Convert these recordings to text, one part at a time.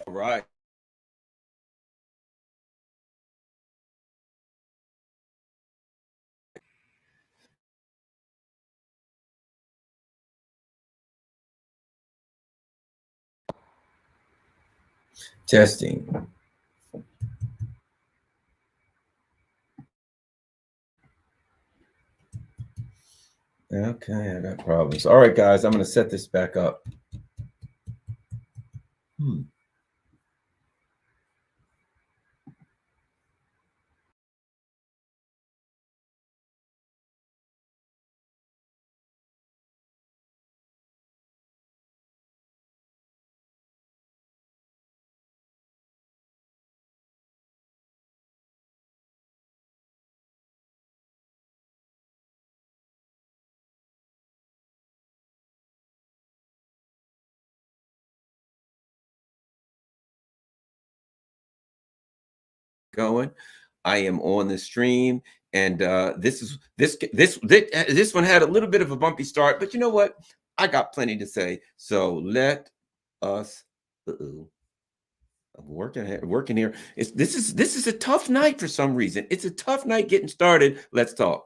Right. Testing. Okay, I got problems. All right, guys, I'm going to set this back up. Hmm. Going. I am on the stream, and this one had a little bit of a bumpy start, but you know what? I got plenty to say. So let us. Uh-oh. I'm working here. This is a tough night for some reason. It's a tough night getting started. Let's talk.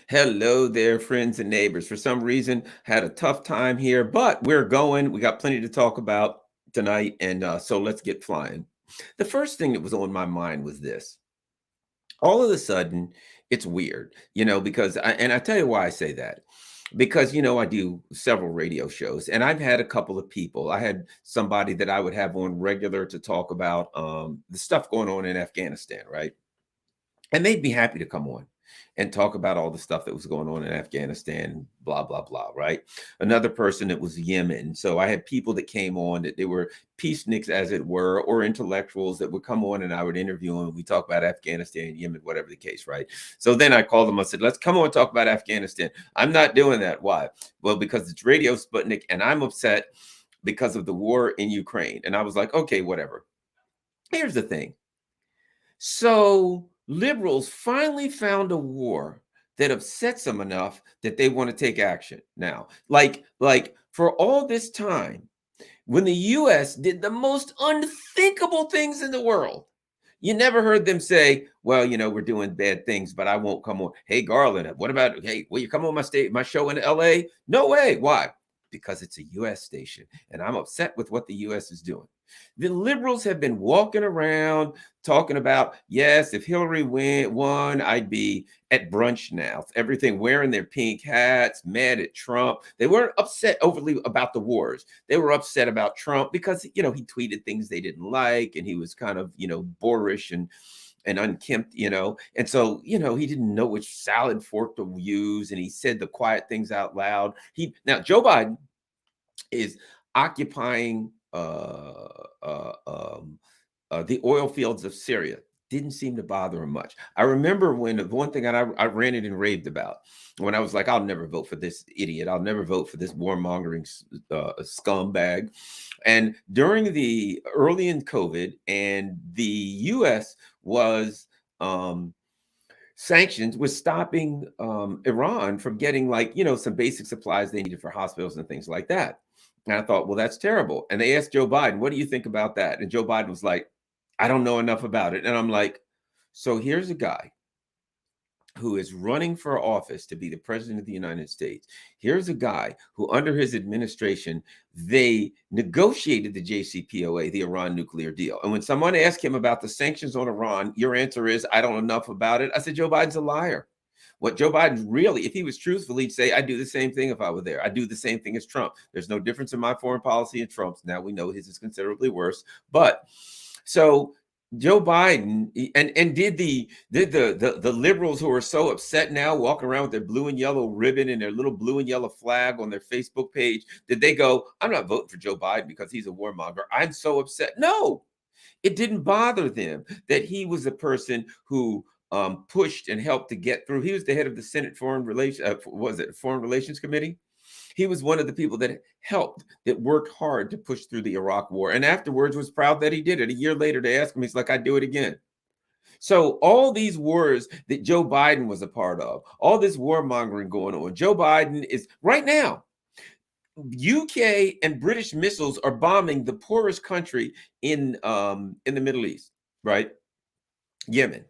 Hello there, friends and neighbors. For some reason, had a tough time here, but we're going. We got plenty to talk about tonight, and so let's get flying. The first thing that was on my mind was this. All of a sudden, it's weird, because I tell you why I say that. Because I do several radio shows, and I've had a couple of people. I had somebody that I would have on regular to talk about the stuff going on in Afghanistan, right? And they'd be happy to come on and talk about all the stuff that was going on in Afghanistan, blah, blah, blah, right? Another person that was Yemen. So I had people that came on that they were peaceniks, as it were, or intellectuals that would come on and I would interview them. We talk about Afghanistan, Yemen, whatever the case, right? So then I called them. I said, let's come on and talk about Afghanistan. I'm not doing that. Why? Well, because it's Radio Sputnik and I'm upset because of the war in Ukraine. And I was like, okay, whatever. Here's the thing. So liberals finally found a war that upsets them enough that they want to take action now. Like for all this time, when the US did the most unthinkable things in the world, you never heard them say, well, we're doing bad things, but I won't come on. Hey, Garland, what about, hey, will you come on my show in LA? No way. Why? Because it's a US station and I'm upset with what the US is doing. The liberals have been walking around talking about, yes, if Hillary won, I'd be at brunch now. Everything wearing their pink hats, mad at Trump. They weren't upset overly about the wars. They were upset about Trump because, he tweeted things they didn't like and he was kind of, boorish and unkempt, and so he didn't know which salad fork to use, and he said the quiet things out loud. Now Joe Biden is occupying the oil fields of Syria. Didn't seem to bother him much. I remember when the one thing I ranted and raved about when I was like, I'll never vote for this idiot. I'll never vote for this warmongering scumbag. And during the early in COVID, and the U.S. was sanctions was stopping Iran from getting some basic supplies they needed for hospitals and things like that. And I thought, well, that's terrible. And they asked Joe Biden, what do you think about that? And Joe Biden was like, I don't know enough about it. And I'm like, so here's a guy who is running for office to be the president of the United States. Here's a guy who, under his administration, they negotiated the JCPOA, the Iran nuclear deal. And when someone asked him about the sanctions on Iran, your answer is, I don't know enough about it. I said, Joe Biden's a liar. What Joe Biden really, if he was truthful, he'd say, I'd do the same thing if I were there. I'd do the same thing as Trump. There's no difference in my foreign policy and Trump's. Now we know his is considerably worse. But so Joe Biden and did the liberals who are so upset now walking around with their blue and yellow ribbon and their little blue and yellow flag on their Facebook page, did they go, I'm not voting for Joe Biden because he's a warmonger. I'm so upset. No, It didn't bother them that he was a person who pushed and helped to get through. He was the head of the Senate Foreign Relations, was it Foreign Relations Committee? He was one of the people that helped, that worked hard to push through the Iraq War, and afterwards was proud that he did it. A year later, they asked him, he's like, "I'd do it again." So all these wars that Joe Biden was a part of, all this warmongering going on, Joe Biden is right now. UK and British missiles are bombing the poorest country in the Middle East, right? Yemen.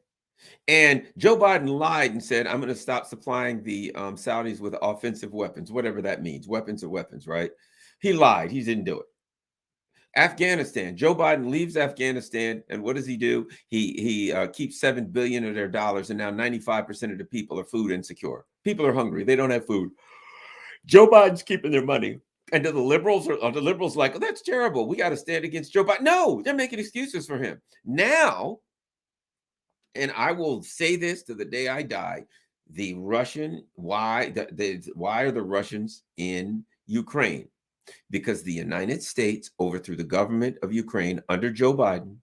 And Joe Biden lied and said, "I'm going to stop supplying the Saudis with offensive weapons," whatever that means. Weapons are weapons, right? He lied. He didn't do it. Afghanistan. Joe Biden leaves Afghanistan, and what does he do? He keeps $7 billion of their dollars, and now 95% of the people are food insecure. People are hungry. They don't have food. Joe Biden's keeping their money. And the liberals are the liberals like, "Oh, that's terrible. We got to stand against Joe Biden." No, they're making excuses for him now. And I will say this to the day I die: the Russian why are the Russians in Ukraine? Because the United States overthrew the government of Ukraine under Joe Biden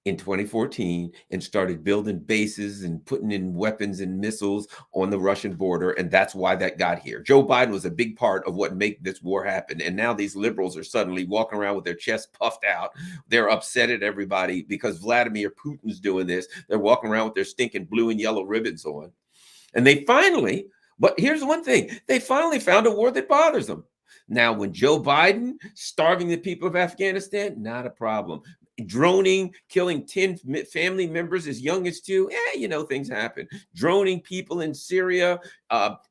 in 2014 and started building bases and putting in weapons and missiles on the Russian border. And that's why that got here. Joe Biden was a big part of what made this war happen. And now these liberals are suddenly walking around with their chests puffed out. They're upset at everybody because Vladimir Putin's doing this. They're walking around with their stinking blue and yellow ribbons on. And they finally, but here's one thing, they finally found a war that bothers them. Now, when Joe Biden starving the people of Afghanistan, not a problem. Droning, killing 10 family members as young as 2, things happen. Droning people in Syria,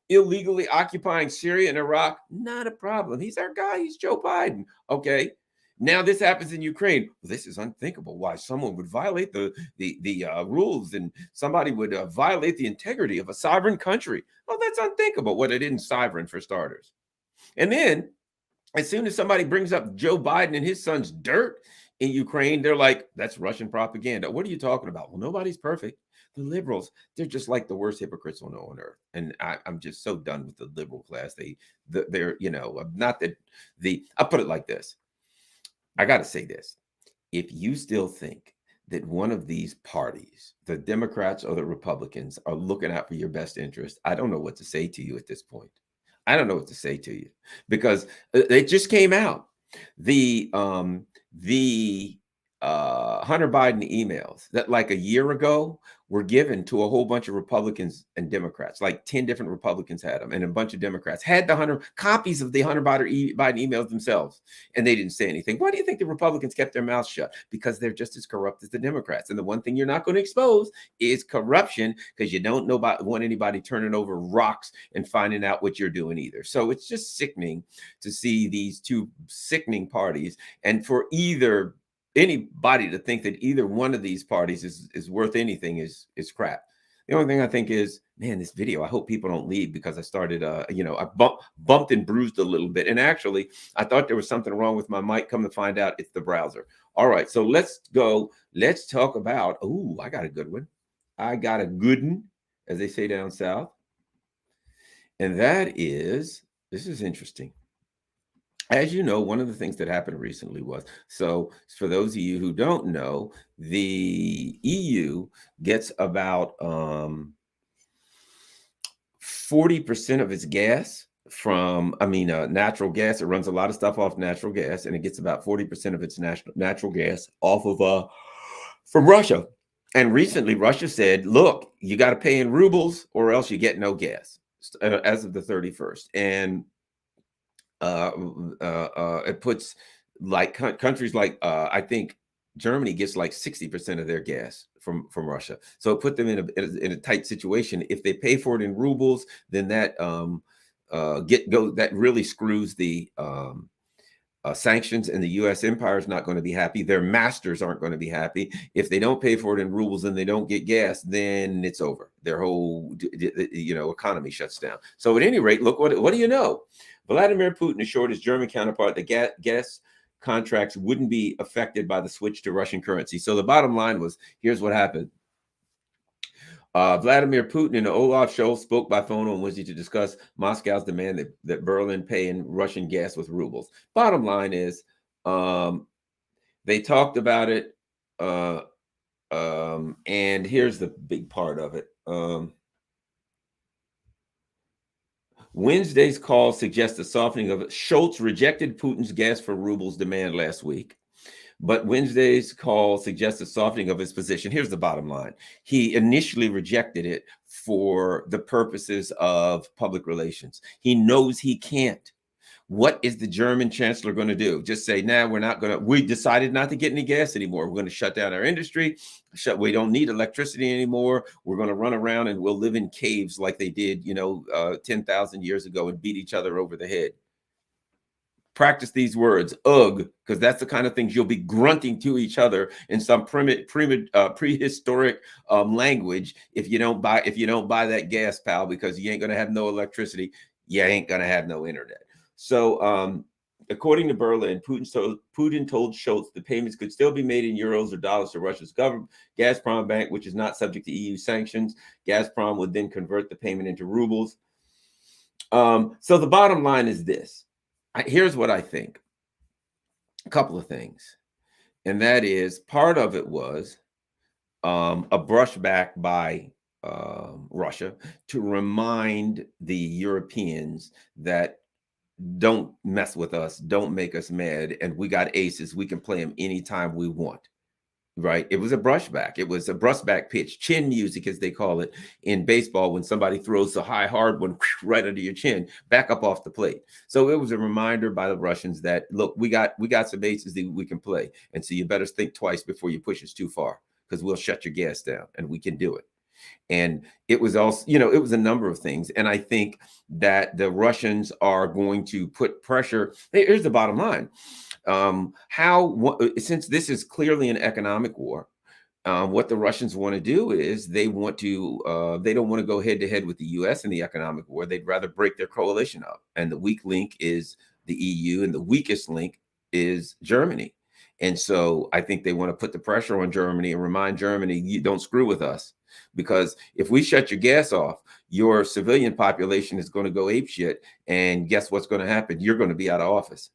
illegally occupying Syria and Iraq, not a problem. He's our guy. He's Joe Biden. Okay. Now this happens in Ukraine. This is unthinkable. Why someone would violate the rules and somebody would violate the integrity of a sovereign country. Well, that's unthinkable. Well, it isn't sovereign for starters. And then as soon as somebody brings up Joe Biden and his son's dirt in Ukraine, they're like, "That's Russian propaganda." What are you talking about? Well, nobody's perfect. The liberals, they're just like the worst hypocrites on earth. And I'm just so done with the liberal class. They're, not that I'll put it like this. I got to say this. If you still think that one of these parties, the Democrats or the Republicans, are looking out for your best interest, I don't know what to say to you at this point. I don't know what to say to you because it just came out. The Hunter Biden emails that like a year ago were given to a whole bunch of Republicans and Democrats. Like 10 different Republicans had them, and a bunch of Democrats had copies of the Hunter Biden emails themselves, and they didn't say anything. Why do you think the Republicans kept their mouths shut? Because they're just as corrupt as the Democrats. And the one thing you're not going to expose is corruption, because you don't want anybody turning over rocks and finding out what you're doing either. So it's just sickening to see these two sickening parties, and for anybody to think that either one of these parties is worth anything is crap. The only thing I think is, man, this video, I hope people don't leave, because I started, I bumped and bruised a little bit. And actually, I thought there was something wrong with my mic. Come to find out, it's the browser. All right, so let's go. Let's talk about, I got a good one. I got a good one, as they say down south. And that is, this is interesting. As you know, one of the things that happened recently was, so for those of you who don't know, the EU gets about 40% of its gas from, natural gas. It runs a lot of stuff off natural gas, and it gets about 40% of its natural gas off of from Russia. And recently, Russia said, "Look, you got to pay in rubles, or else you get no gas," as of the 31st. And it puts like countries like I think Germany gets like 60% of their gas from Russia. So it put them in a tight situation. If they pay for it in rubles, then that that really screws the sanctions, and the U.S. empire is not going to be happy. Their masters aren't going to be happy. If they don't pay for it in rubles and they don't get gas, then it's over. Their whole economy shuts down. So at any rate, look, what do you know? Vladimir Putin assured his German counterpart that gas contracts wouldn't be affected by the switch to Russian currency. So the bottom line was, here's what happened. Vladimir Putin and Olaf Scholz spoke by phone on Wednesday to discuss Moscow's demand that Berlin pay in Russian gas with rubles. Bottom line is, They talked about it. Uh, and here's the big part of it. Wednesday's call suggests a softening of it. Schultz rejected Putin's gas for rubles demand last week. But Wednesday's call suggests a softening of his position. Here's the bottom line. He initially rejected it for the purposes of public relations. He knows he can't. What is the German chancellor going to do? Just say, nah, we decided not to get any gas anymore. We're going to shut down our industry. We don't need electricity anymore. We're going to run around and we'll live in caves like they did, 10,000 years ago and beat each other over the head. Practice these words, ugh, because that's the kind of things you'll be grunting to each other in some prehistoric language. If you don't buy that gas, pal, because you ain't gonna have no electricity, you ain't gonna have no internet. So, according to Berlin, Putin told Schultz the payments could still be made in euros or dollars to Russia's government. Gazprom Bank, which is not subject to EU sanctions, Gazprom would then convert the payment into rubles. So the bottom line is this. Here's what I think. A couple of things. And that is part of it was a brushback by Russia to remind the Europeans that don't mess with us, don't make us mad, and we got aces. We can play them anytime we want. Right. It was a brushback. It was a brushback pitch, chin music, as they call it in baseball, when somebody throws the high, hard one right under your chin, back up off the plate. So it was a reminder by the Russians that, look, we got some aces that we can play. And so you better think twice before you push us too far, because we'll shut your gas down and we can do it. And it was also, it was a number of things. And I think that the Russians are going to put pressure. Here's the bottom line. Since this is clearly an economic war, what the Russians want to do is they don't want to go head to head with the US in the economic war. They'd rather break their coalition up. And the weak link is the EU, and the weakest link is Germany. And so I think they want to put the pressure on Germany and remind Germany, you don't screw with us. Because if we shut your gas off, your civilian population is going to go apeshit. And guess what's going to happen? You're going to be out of office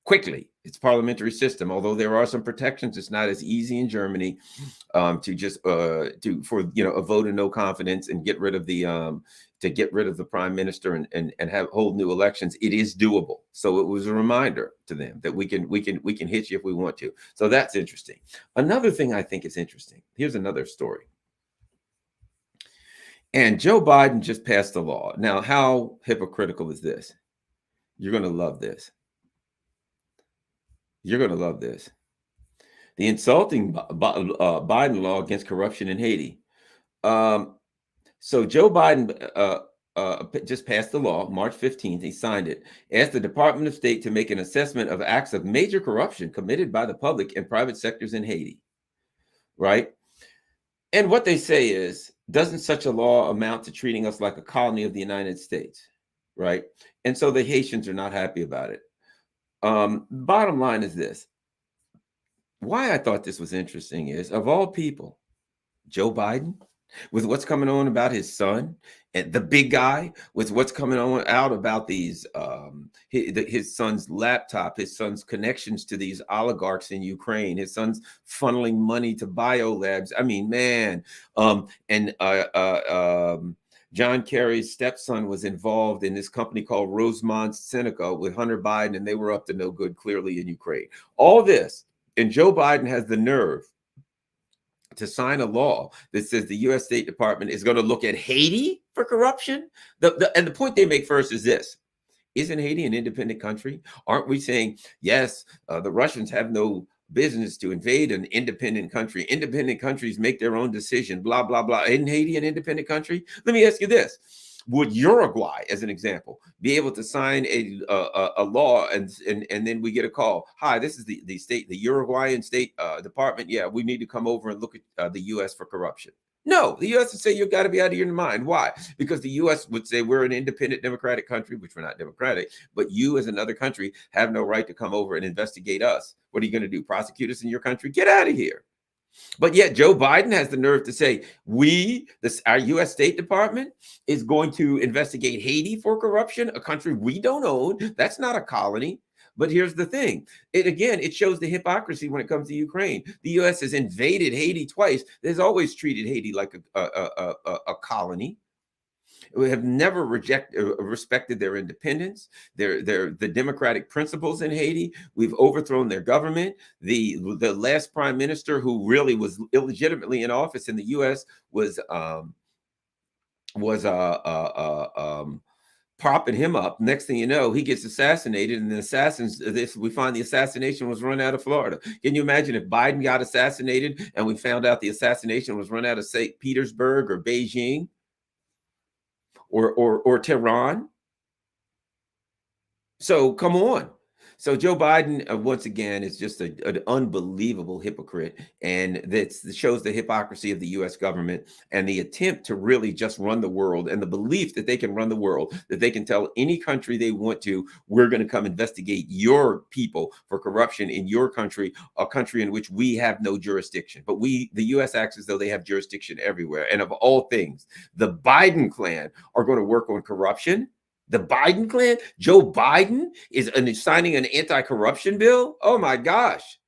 quickly. It's parliamentary system. Although there are some protections, it's not as easy in Germany to just a vote of no confidence and get rid of the prime minister and hold new elections. It is doable. So it was a reminder to them that we can hit you if we want to. So that's interesting. Another thing I think is interesting. Here's another story. And Joe Biden just passed a law. Now, how hypocritical is this? You're going to love this. You're going to love this. The insulting Biden law against corruption in Haiti. So Joe Biden just passed the law March 15th. He signed it. Asked the Department of State to make an assessment of acts of major corruption committed by the public and private sectors in Haiti. Right? And what they say is, doesn't such a law amount to treating us like a colony of the United States? Right? And so the Haitians are not happy about it. Bottom line is this. Why I thought this was interesting is, of all people, Joe Biden, with what's coming on about his son, and the big guy with what's coming on out about these his son's laptop, his son's connections to these oligarchs in Ukraine, his son's funneling money to biolabs. I mean, man, John Kerry's stepson was involved in this company called Rosemont Seneca with Hunter Biden, and they were up to no good, clearly, in Ukraine. All this, and Joe Biden has the nerve to sign a law that says the U.S. State Department is going to look at Haiti for corruption. And the point they make first is this. Isn't Haiti an independent country? Aren't we saying, yes, the Russians have no business to invade an independent country. Independent countries make their own decision, blah, blah, blah. Isn't Haiti an independent country? Let me ask you this. Would Uruguay, as an example, be able to sign a law and then we get a call? Hi, this is the Uruguayan State Department. Yeah, we need to come over and look at the U.S. for corruption. No, the U.S. would say you've got to be out of your mind. Why? Because the U.S. would say we're an independent democratic country, which we're not democratic, but you as another country have no right to come over and investigate us. What are you going to do? Prosecute us in your country? Get out of here. But yet Joe Biden has the nerve to say, our U.S. State Department is going to investigate Haiti for corruption, a country we don't own. That's not a colony. But here's the thing. It shows the hypocrisy when it comes to Ukraine. The U.S. has invaded Haiti twice. There's always treated Haiti like a colony. We have never respected their independence, the democratic principles in Haiti. We've overthrown their government. The last prime minister who really was illegitimately in office in the U.S. was propping him up. Next thing you know, he gets assassinated, and the assassins. This we find the assassination was run out of Florida. Can you imagine if Biden got assassinated and we found out the assassination was run out of St. Petersburg or Beijing or Tehran? So come on. So Joe Biden, once again, is just an unbelievable hypocrite, and that shows the hypocrisy of the U.S. government and the attempt to really just run the world, and the belief that they can run the world, that they can tell any country they want to, we're going to come investigate your people for corruption in your country, a country in which we have no jurisdiction. But the U.S. acts as though they have jurisdiction everywhere. And of all things, the Biden clan are going to work on corruption. The Biden clan, Joe Biden is signing an anti-corruption bill. Oh my gosh.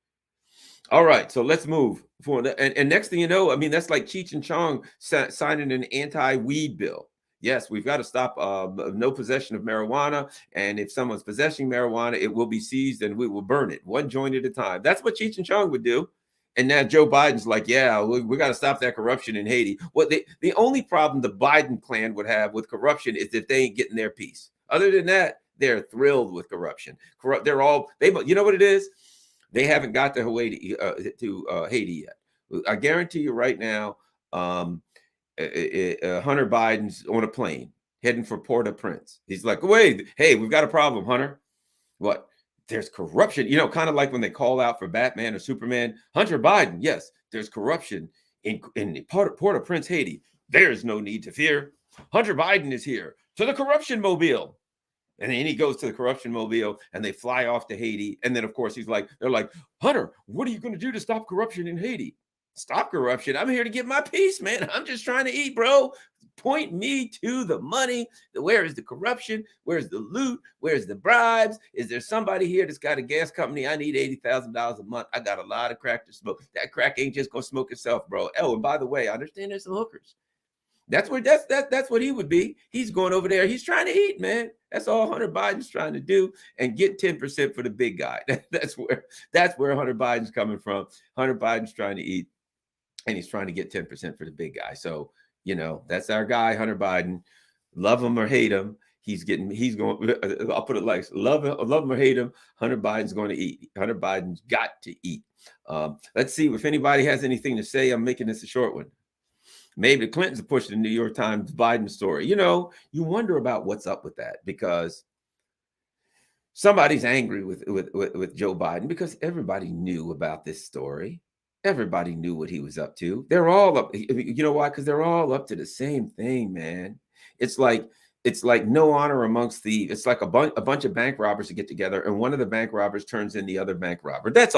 All right, so let's move forward. And next thing you know, I mean, that's like Cheech and Chong signing an anti-weed bill. Yes, we've got to stop no possession of marijuana. And if someone's possessing marijuana, it will be seized and we will burn it one joint at a time. That's what Cheech and Chong would do. And now Joe Biden's like, yeah, we got to stop that corruption in Haiti. What the only problem the Biden clan would have with corruption is if they ain't getting their piece. Other than that, they're thrilled with corruption. They're all you know what it is? They haven't got to Haiti yet. I guarantee you right now, Hunter Biden's on a plane heading for Port-au-Prince. He's like, wait, hey, we've got a problem, Hunter. What? There's corruption, kind of like when they call out for Batman or Superman. Hunter Biden, yes, there's corruption in Port-au-Prince, Haiti. There's no need to fear. Hunter Biden is here to the corruption mobile. And then he goes to the corruption mobile and they fly off to Haiti. And then, of course, they're like, Hunter, what are you going to do to stop corruption in Haiti? Stop corruption? I'm here to get my piece, man. I'm just trying to eat, bro. Point me to the money. Where is the corruption? Where's the loot? Where's the bribes? Is there somebody here that's got a gas company? I need $80,000 a month. I got a lot of crack to smoke. That crack ain't just gonna smoke itself, bro. Oh, and by the way, I understand there's some hookers. That's what he would be. He's going over there. He's trying to eat, man. That's all Hunter Biden's trying to do, and get 10% for the big guy. That's where Hunter Biden's coming from. Hunter Biden's trying to eat, and he's trying to get 10% for the big guy. So, that's our guy, Hunter Biden. Love him or hate him, he's going. I'll put it like, love him or hate him, Hunter Biden's going to eat. Hunter Biden's got to eat. Let's see if anybody has anything to say. I'm making this a short one. Maybe the Clintons pushed the New York Times Biden story. You wonder about what's up with that, because somebody's angry with Joe Biden, because everybody knew about this story. Everybody knew what he was up to. They're all up. You know why? Because they're all up to the same thing, man. It's like no honor amongst thieves. It's like a bunch of bank robbers to get together, and one of the bank robbers turns in the other bank robber. That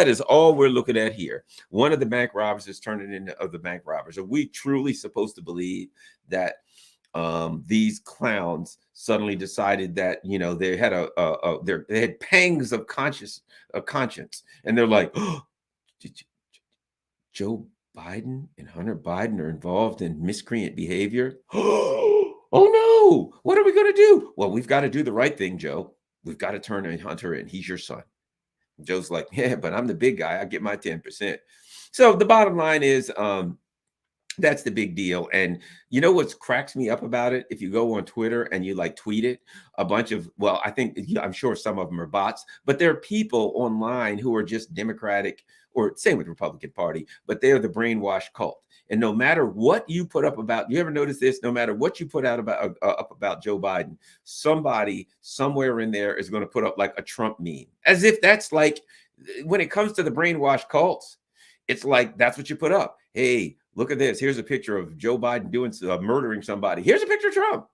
is all we're looking at here. One of the bank robbers is turning in the other bank robbers. Are we truly supposed to believe that these clowns suddenly decided that they had they had pangs of conscience, and they're like, oh, Joe Biden and Hunter Biden are involved in miscreant behavior? Oh no, what are we going to do? Well, we've got to do the right thing, Joe. We've got to turn Hunter in. He's your son. Joe's like, yeah, but I'm the big guy. I get my 10%. So the bottom line is, that's the big deal. And you know what cracks me up about it? If you go on Twitter and you tweet it, I'm sure some of them are bots, but there are people online who are just Democratic, or same with Republican Party, but they're the brainwashed cult. And no matter what you put up about, you ever notice this? No matter what you put out up about Joe Biden, somebody somewhere in there is going to put up like a Trump meme, as if that's like, when it comes to the brainwashed cults, it's like, that's what you put up. Hey, look at this. Here's a picture of Joe Biden murdering somebody. Here's a picture of Trump.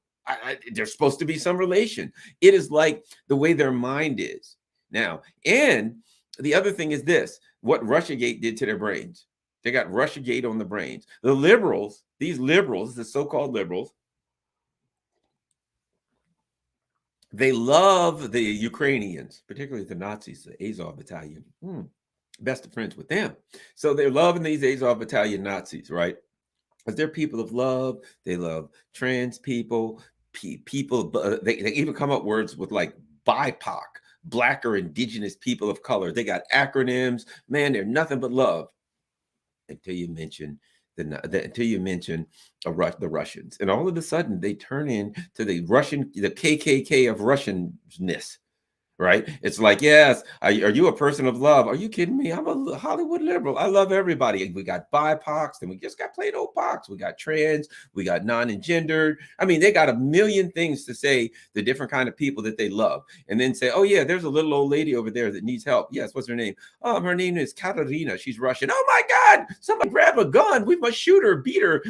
There's supposed to be some relation. It is like the way their mind is now. And the other thing is this: what Russiagate did to their brains. They got Russiagate on the brains. The liberals, the so-called liberals, They love the Ukrainians, particularly the Nazis, the Azov Battalion. Best of friends with them. So they're loving these Azov Battalion Nazis, right? Because they're people of love. They love trans people, people. They even come up words with like BIPOC, Black or Indigenous people of color. They got acronyms. Man, they're nothing but love until you mention until you mention the Russians, and all of a sudden they turn into the KKK of Russianness. Right? It's like, yes, are you a person of love? Are you kidding me? I'm a Hollywood liberal. I love everybody. We got BIPOCs, and we just got plain old pox. We got trans, we got non-engendered. I mean, they got a million things to say, the different kind of people that they love. And then say, oh yeah, there's a little old lady over there that needs help. Yes, what's her name? Her name is Katerina. She's Russian. Oh my God, somebody grab a gun. We must shoot her, beat her,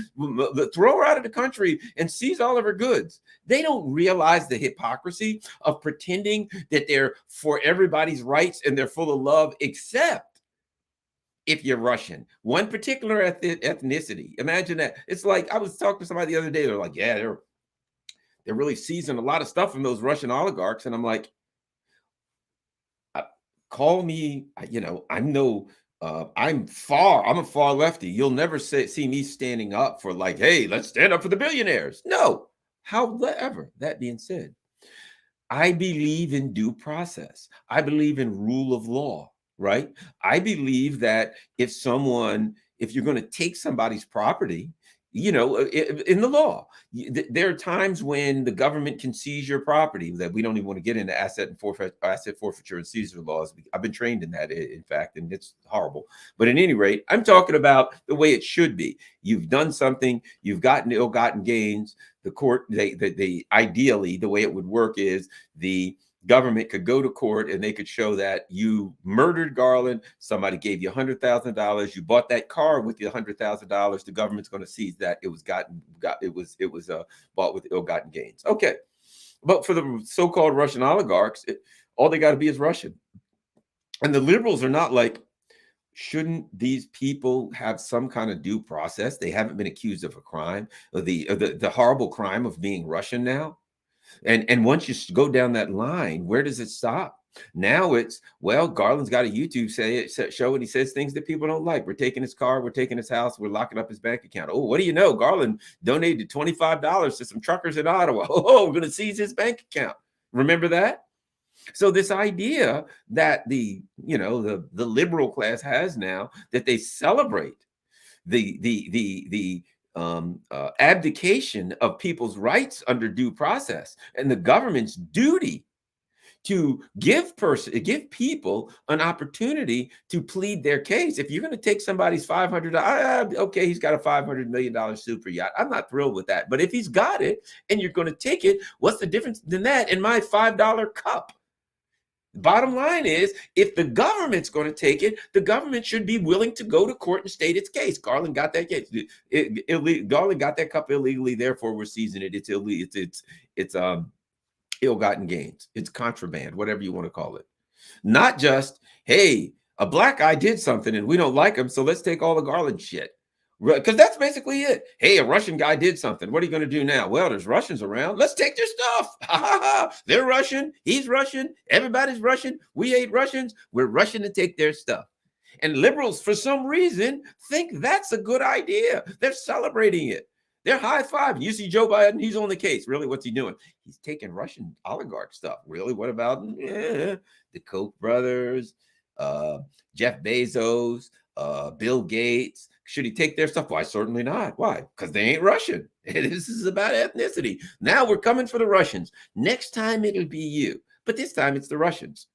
throw her out of the country, and seize all of her goods. They don't realize the hypocrisy of pretending that they're for everybody's rights and they're full of love, except if you're Russian. One particular ethnicity. Imagine that. It's like I was talking to somebody the other day. They're like, yeah, they're really seizing a lot of stuff from those Russian oligarchs. And I'm like, call me, I'm no I'm a far lefty. You'll never see me standing up for like, hey, let's stand up for the billionaires. No. However, that being said, I believe in due process. I believe in rule of law, right? I believe that if you're going to take somebody's property, in the law, there are times when the government can seize your property that we don't even want to get into asset forfeiture and seizure laws. I've been trained in that, in fact, and it's horrible. But at any rate, I'm talking about the way it should be. You've done something, you've gotten ill-gotten gains. The court, they ideally, the way it would work is the government could go to court and they could show that you murdered Garland. Somebody gave you $100,000. You bought that car with your $100,000. The government's going to seize that. It was bought with ill-gotten gains. Okay, but for the so-called Russian oligarchs, all they got to be is Russian. And the liberals are not like, shouldn't these people have some kind of due process? They haven't been accused of a crime, or the horrible crime of being Russian now. And once you go down that line, where does it stop? Now it's, well, Garland's got a YouTube show and he says things that people don't like. We're taking his car, we're taking his house, we're locking up his bank account. Oh, what do you know? Garland donated $25 to some truckers in Ottawa. Oh, we're going to seize his bank account. Remember that? So this idea that the liberal class has now, that they celebrate the abdication of people's rights under due process and the government's duty to give people an opportunity to plead their case. If you're going to take somebody's $500, okay, he's got a $500 million super yacht. I'm not thrilled with that. But if he's got it and you're going to take it, what's the difference than that in my $5 cup? Bottom line is, if the government's going to take it, the government should be willing to go to court and state its case. Garland got that case. Garland got that cup illegally, therefore we're seizing it. It's illegal. It's ill-gotten gains. It's contraband, whatever you want to call it. Not just, hey, a black guy did something and we don't like him, so let's take all the Garland shit. Because that's basically it. Hey, a Russian guy did something. What are you going to do now? Well, there's Russians around. Let's take their stuff. They're Russian. He's Russian. Everybody's Russian. We hate Russians. We're rushing to take their stuff. And liberals, for some reason, think that's a good idea. They're celebrating it. They're high-fiving. You see Joe Biden, he's on the case. Really, what's he doing? He's taking Russian oligarch stuff. Really, what about the Koch brothers, Jeff Bezos, Bill Gates? Should he take their stuff? Why, certainly not. Why? Because they ain't Russian. This is about ethnicity. Now we're coming for the Russians. Next time it'll be you. But this time it's the Russians.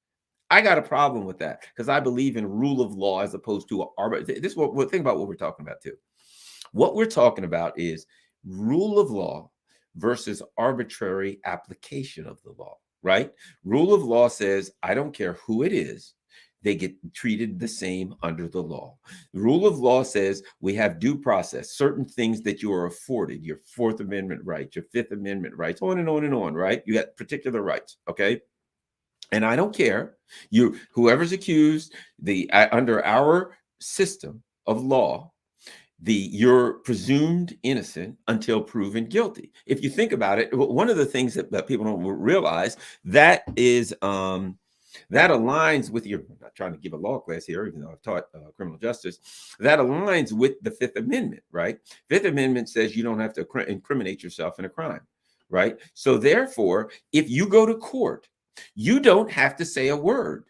I got a problem with that because I believe in rule of law as opposed to this is what think about what we're talking about too. What we're talking about is rule of law versus arbitrary application of the law, right? Rule of law says, I don't care who it is, they get treated the same under the law. The rule of law says we have due process, certain things that you are afforded, your Fourth Amendment rights, your Fifth Amendment rights, on and on and on, right? You got particular rights, okay? And I don't care, whoever's accused, under our system of law, you're presumed innocent until proven guilty. If you think about it, one of the things that people don't realize, that is that aligns with your, I'm not trying to give a law class here, even though I've taught criminal justice, that aligns with the Fifth Amendment, right? Fifth Amendment says you don't have to incriminate yourself in a crime, right? So therefore, if you go to court, you don't have to say a word,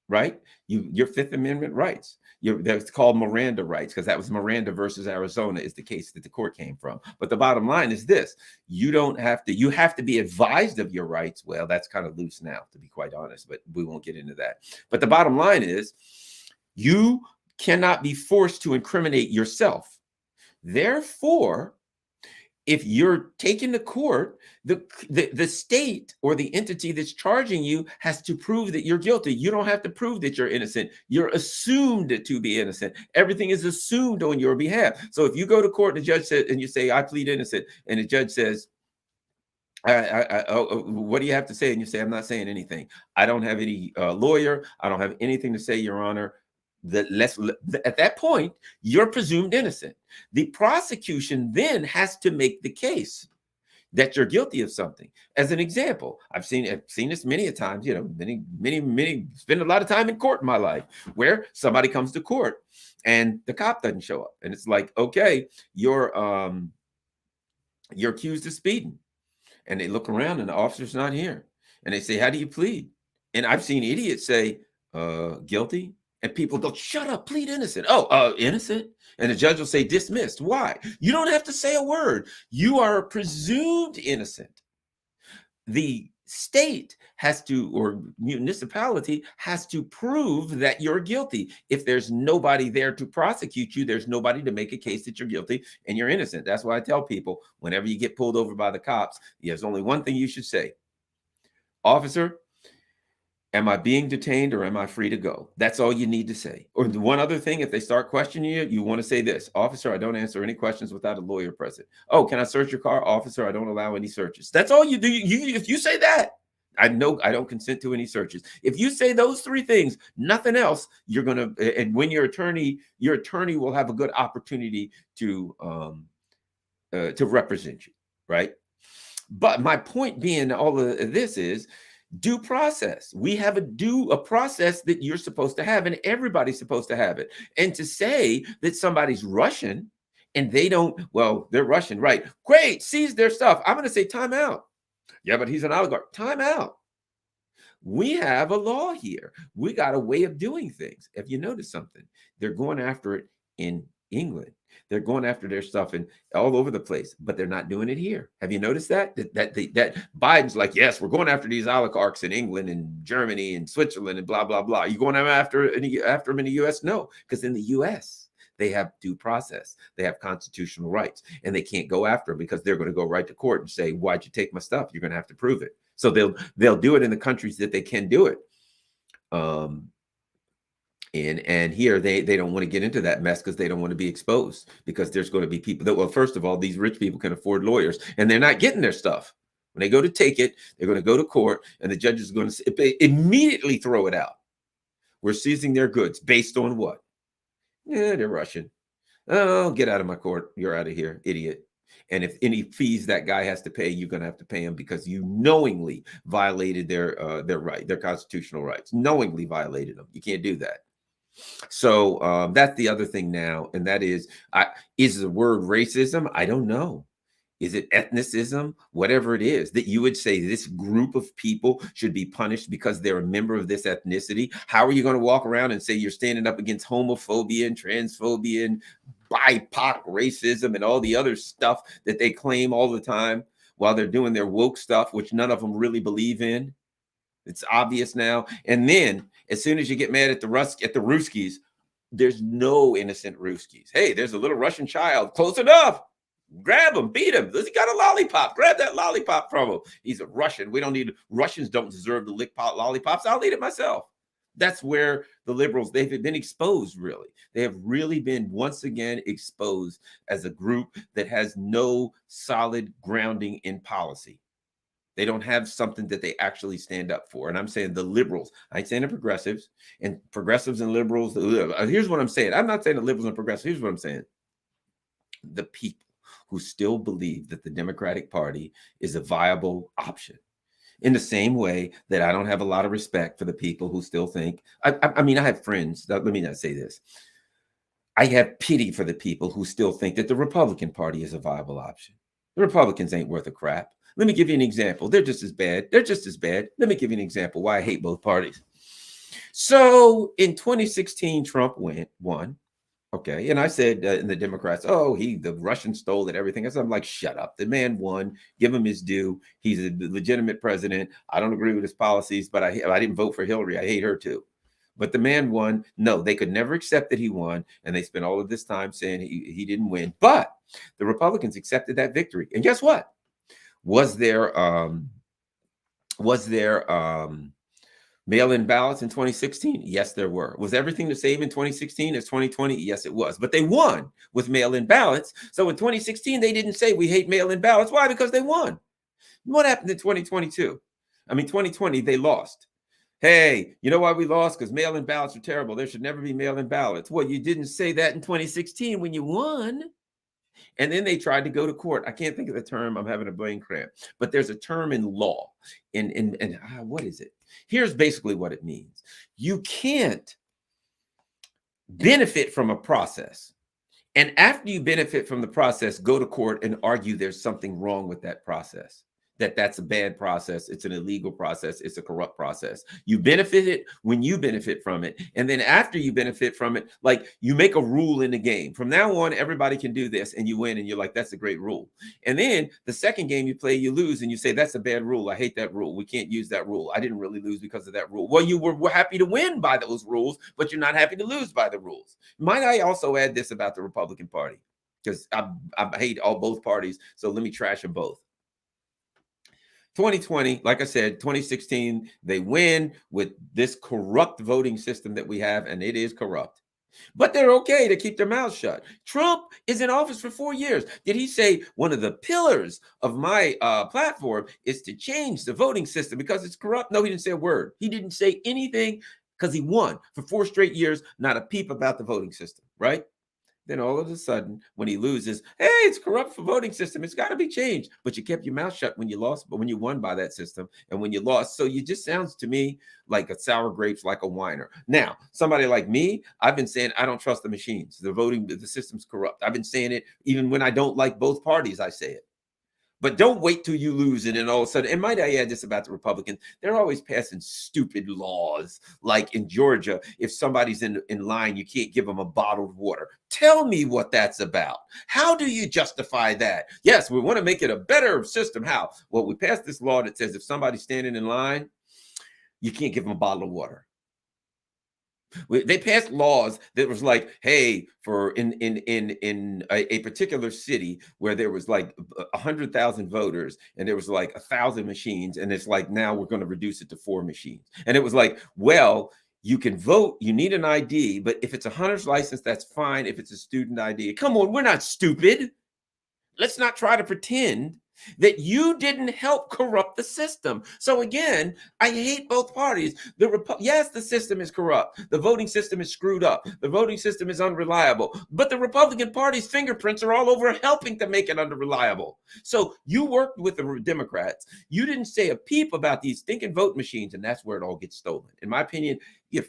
right? Your Fifth Amendment rights. That's called Miranda rights, because that was Miranda versus Arizona is the case that the court came from. But the bottom line is this: you don't have to. You have to be advised of your rights. Well, that's kind of loose now, to be quite honest, but we won't get into that. But the bottom line is, you cannot be forced to incriminate yourself. Therefore, if you're taken to court, the state or the entity that's charging you has to prove that you're guilty. You don't have to prove that you're innocent. You're assumed to be innocent. Everything is assumed on your behalf. So if you go to court and the judge says, and you say, I plead innocent, and the judge says, what do you have to say? And you say, I'm not saying anything. I don't have any lawyer. I don't have anything to say, Your Honor. At that point, you're presumed innocent. The prosecution then has to make the case that you're guilty of something. As an example, I've seen this many a times, many, spend a lot of time in court in my life, where somebody comes to court and the cop doesn't show up. And it's like, okay, you're accused of speeding. And they look around and the officer's not here. And they say, how do you plead? And I've seen idiots say, guilty. And people go, shut up, plead innocent. Oh, innocent? And the judge will say, dismissed. Why? You don't have to say a word. You are presumed innocent. The state has to, or municipality has to prove that you're guilty. If there's nobody there to prosecute you, there's nobody to make a case that you're guilty and you're innocent. That's why I tell people, whenever you get pulled over by the cops, there's only one thing you should say: officer, am I being detained or am I free to go? That's all you need to say. Or the one other thing, if they start questioning you, you want to say this: officer, I don't answer any questions without a lawyer present. Oh, can I search your car? Officer, I don't allow any searches. That's all you do. If you say that, I know I don't consent to any searches. If you say those three things, nothing else, you're going to, and when your attorney will have a good opportunity to represent you, right? But my point being all of this is due process. We have a process that you're supposed to have, and everybody's supposed to have it. And to say that somebody's Russian and they don't, well, they're Russian, right? Great, seize their stuff. I'm going to say time out. Yeah, but he's an oligarch. Time out. We have a law here. We got a way of doing things. If you notice something, they're going after it in England. They're going after their stuff in all over the place, but they're not doing it here. Have you noticed that? That Biden's like, yes, we're going after these oligarchs in England and Germany and Switzerland and blah, blah, blah. You going after them in the U.S.? No, because in the U.S., they have due process. They have constitutional rights, and they can't go after them because they're going to go right to court and say, why'd you take my stuff? You're going to have to prove it. So they'll do it in the countries that they can do it. And here they don't want to get into that mess because they don't want to be exposed, because there's going to be people that, well, first of all, these rich people can afford lawyers and they're not getting their stuff. When they go to take it, they're going to go to court and the judge is going to immediately throw it out. We're seizing their goods based on what? Yeah, they're Russian. Oh, get out of my court. You're out of here, idiot. And if any fees that guy has to pay, you're going to have to pay him because you knowingly violated their right, their constitutional rights, knowingly violated them. You can't do that. So that's the other thing now. And that is the word racism? I don't know. Is it ethnicism? Whatever it is, that you would say this group of people should be punished because they're a member of this ethnicity. How are you going to walk around and say you're standing up against homophobia and transphobia and BIPOC racism and all the other stuff that they claim all the time while they're doing their woke stuff, which none of them really believe in? It's obvious now. And then as soon as you get mad at the Ruskies, there's no innocent Ruskies. Hey, there's a little Russian child. Close enough. Grab him, beat him. He got a lollipop. Grab that lollipop from him. He's a Russian. Russians don't deserve to lick lollipops. I'll eat it myself. That's where the liberals, they've been exposed, really. They have really been once again exposed as a group that has no solid grounding in policy. They don't have something that they actually stand up for. And I'm saying the liberals. I ain't saying the progressives. And progressives and liberals. Here's what I'm saying. I'm not saying the liberals and progressives. Here's what I'm saying. the people who still believe that the Democratic Party is a viable option. In the same way that I don't have a lot of respect for the people who still think, I mean, I have friends, let me not say this. I have pity for the people who still think that the Republican Party is a viable option. The Republicans ain't worth a crap. Let me give you an example. They're just as bad. They're just as bad. Let me give you an example why I hate both parties. So in 2016, Trump won. Okay. And I said, in the Democrats, oh, the Russians stole it, everything. I'm like, shut up. The man won. Give him his due. He's a legitimate president. I don't agree with his policies, but I didn't vote for Hillary. I hate her too. But the man won. No, they could never accept that he won. And they spent all of this time saying he didn't win. But the Republicans accepted that victory. And guess what? Was there mail-in ballots in 2016? Yes, there were. Was everything the same in 2016 as 2020? Yes, it was. But they won with mail-in ballots. So in 2016, they didn't say we hate mail-in ballots. Why? Because they won. What happened in 2022? I mean, 2020, they lost. Hey, you know why we lost? Because mail-in ballots are terrible. There should never be mail-in ballots. Well, you didn't say that in 2016 when you won. And then they tried to go to court. I can't think of the term. I'm having a brain cramp. But there's a term in law. What is it? Here's basically what it means. You can't benefit from a process. And after you benefit from the process, go to court and argue there's something wrong with that process. That's a bad process. It's an illegal process. It's a corrupt process. You benefit it when you benefit from it. And then after you benefit from it, like you make a rule in the game. From now on, everybody can do this and you win. And you're like, that's a great rule. And then the second game you play, you lose and you say, that's a bad rule. I hate that rule. We can't use that rule. I didn't really lose because of that rule. Well, you were happy to win by those rules, but you're not happy to lose by the rules. Might I also add this about the Republican Party? Because I hate both parties. So let me trash them both. 2020, like I said, 2016, they win with this corrupt voting system that we have, and it is corrupt. But they're okay to keep their mouths shut. Trump is in office for 4 years. Did he say one of the pillars of my platform is to change the voting system because it's corrupt? No, he didn't say a word. He didn't say anything because he won for 4 straight years, not a peep about the voting system, right? Then all of a sudden, when he loses, hey, it's corrupt for voting system. It's got to be changed. But you kept your mouth shut when you lost, but when you won by that system and when you lost. So you just sounds to me like a sour grapes, like a whiner. Now, somebody like me, I've been saying I don't trust the machines. The system's corrupt. I've been saying it even when I don't like both parties, I say it. But don't wait till you lose it and all of a sudden, and might I add this about the Republicans, they're always passing stupid laws. Like in Georgia, if somebody's in line, you can't give them a bottled water. Tell me what that's about. How do you justify that? Yes, we want to make it a better system. How? Well, we passed this law that says if somebody's standing in line, you can't give them a bottle of water. They passed laws that was like, hey, for in a particular city where there was like 100,000 voters and there was like 1,000 machines, and it's like now we're going to reduce it to 4 machines. And it was like, well, you can vote, you need an ID, but if it's a hunter's license, that's fine. If it's a student ID, come on, we're not stupid. Let's not try to pretend that you didn't help corrupt the system. So again, I hate both parties. Yes, the system is corrupt. The voting system is screwed up. The voting system is unreliable. But the Republican Party's fingerprints are all over helping to make it unreliable. So you worked with the Democrats. You didn't say a peep about these stinking vote machines, and that's where it all gets stolen. In my opinion, if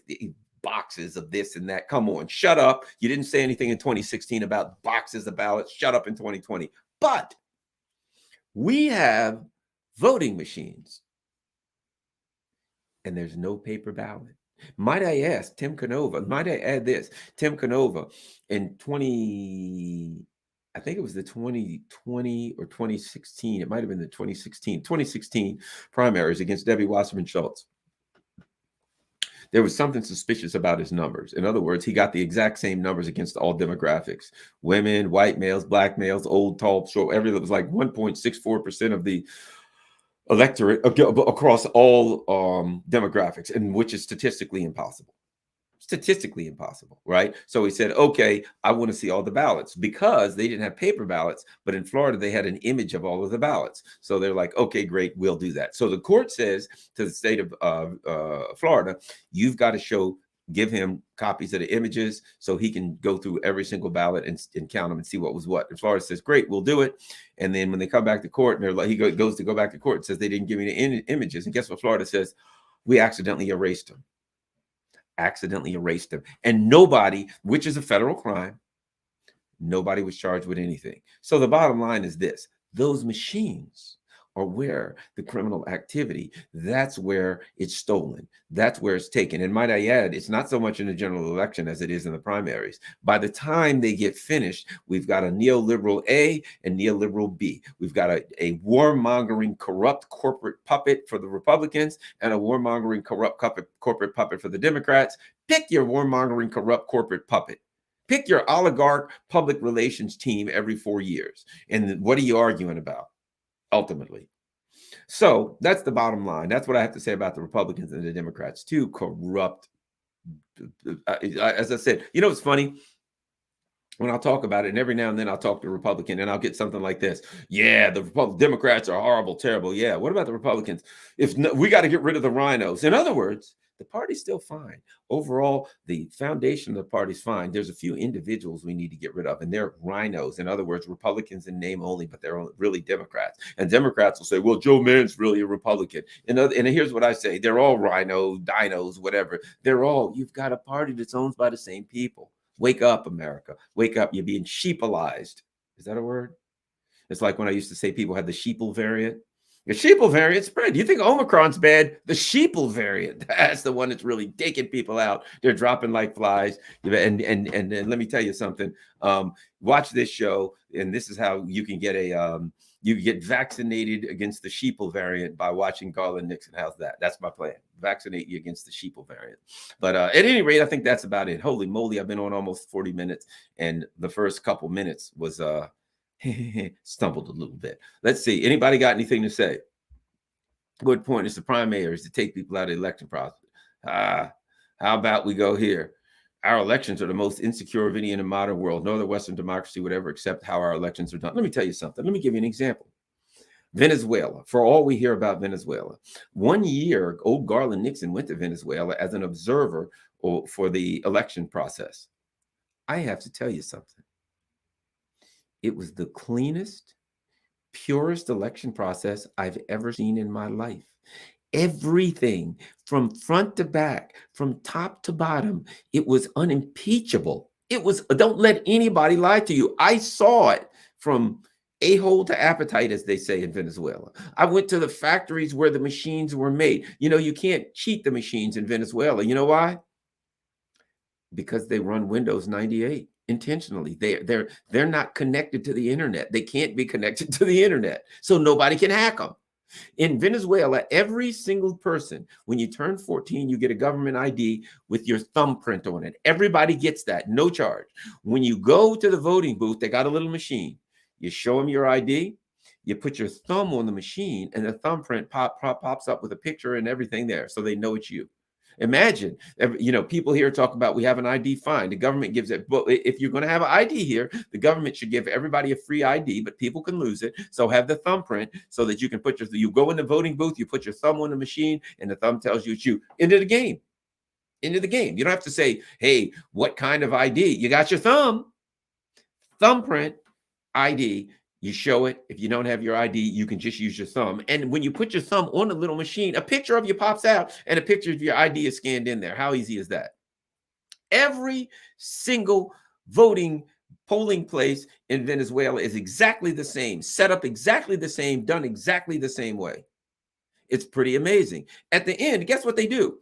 boxes of this and that, come on, shut up. You didn't say anything in 2016 about boxes of ballots. Shut up in 2020. But we have voting machines, and there's no paper ballot. Might I ask Tim Canova, might I add this? Tim Canova in I think it was the 2020 or 2016. It might have been the 2016 primaries against Debbie Wasserman Schultz. There was something suspicious about his numbers. In other words, he got the exact same numbers against all demographics: women, white males, black males, old, tall, short. Everything was like 1.64% of the electorate across all demographics, and which is statistically impossible. Statistically impossible, right? So he said, okay, I want to see all the ballots, because they didn't have paper ballots, but in Florida, they had an image of all of the ballots. So they're like, okay, great, we'll do that. So the court says to the state of Florida, you've got to show give him copies of the images so he can go through every single ballot and count them and see what was what. And Florida says, great, we'll do it. And then when they come back to court, and they're like, goes to go back to court and says they didn't give me the images. And guess what Florida says? We accidentally erased them. Accidentally erased them. And nobody, which is a federal crime, nobody was charged with anything. So the bottom line is this: those machines are where the criminal activity, that's where it's stolen. That's where it's taken. And might I add, it's not so much in the general election as it is in the primaries. By the time they get finished, we've got a neoliberal A and neoliberal B. We've got a warmongering, corrupt corporate puppet for the Republicans and a warmongering, corrupt corporate puppet for the Democrats. Pick your warmongering, corrupt corporate puppet. Pick your oligarch public relations team every 4 years. And what are you arguing about? Ultimately. So that's the bottom line. That's what I have to say about the Republicans and the Democrats. Two corrupt. As I said, it's funny when I'll talk about it, and every now and then I'll talk to a Republican and I'll get something like this. Yeah, the Democrats are horrible, terrible. Yeah, what about the Republicans? We got to get rid of the rhinos. In other words, the party's still fine. Overall, the foundation of the party's fine. There's a few individuals we need to get rid of, and they're rhinos. In other words, Republicans in name only, but they're really Democrats. And Democrats will say, well, Joe Mann's really a Republican. And here's what I say. They're all rhino, dinos, whatever. You've got a party that's owned by the same people. Wake up, America. Wake up. You're being sheepalized. Is that a word? It's like when I used to say people had the sheeple variant. The sheeple variant spread. You think Omicron's bad? The sheeple variant, that's the one that's really taking people out. They're dropping like flies. And let me tell you something. Watch this show, and this is how you can get you get vaccinated against the sheeple variant by watching Garland Nixon. How's that? That's my plan. Vaccinate you against the sheeple variant. But at any rate, I think that's about it. Holy moly, I've been on almost 40 minutes, and the first couple minutes was stumbled a little bit. Let's see. Anybody got anything to say? Good point. It's the primaries to take people out of the election process. How about we go here? Our elections are the most insecure of any in the modern world. No other Western democracy would ever accept how our elections are done. Let me tell you something. Let me give you an example. Venezuela, for all we hear about Venezuela. 1 year, old Garland Nixon went to Venezuela as an observer for the election process. I have to tell you something. It was the cleanest, purest election process I've ever seen in my life. Everything from front to back, from top to bottom, it was unimpeachable. Don't let anybody lie to you. I saw it from a-hole to appetite, as they say in Venezuela. I went to the factories where the machines were made. You can't cheat the machines in Venezuela. You know why? Because they run Windows 98 intentionally. They're not connected to the internet. They can't be connected to the internet, so nobody can hack them. In Venezuela, every single person, when you turn 14, you get a government ID with your thumbprint on it. Everybody gets that, no charge. When you go to the voting booth, they got a little machine. You show them your ID, you put your thumb on the machine, and the thumbprint pops up with a picture and everything there, so they know it's you. Imagine, people here talk about we have an ID fine. The government gives it. But if you're going to have an ID here, the government should give everybody a free ID, but people can lose it. So have the thumbprint so that you can you go in the voting booth, you put your thumb on the machine, and the thumb tells you it's you. Into the game. You don't have to say, hey, what kind of ID? You got your thumbprint, ID. You show it. If you don't have your ID, you can just use your thumb. And when you put your thumb on the little machine, a picture of you pops out and a picture of your ID is scanned in there. How easy is that? Every single polling place in Venezuela is exactly the same, set up exactly the same, done exactly the same way. It's pretty amazing. At the end, guess what they do?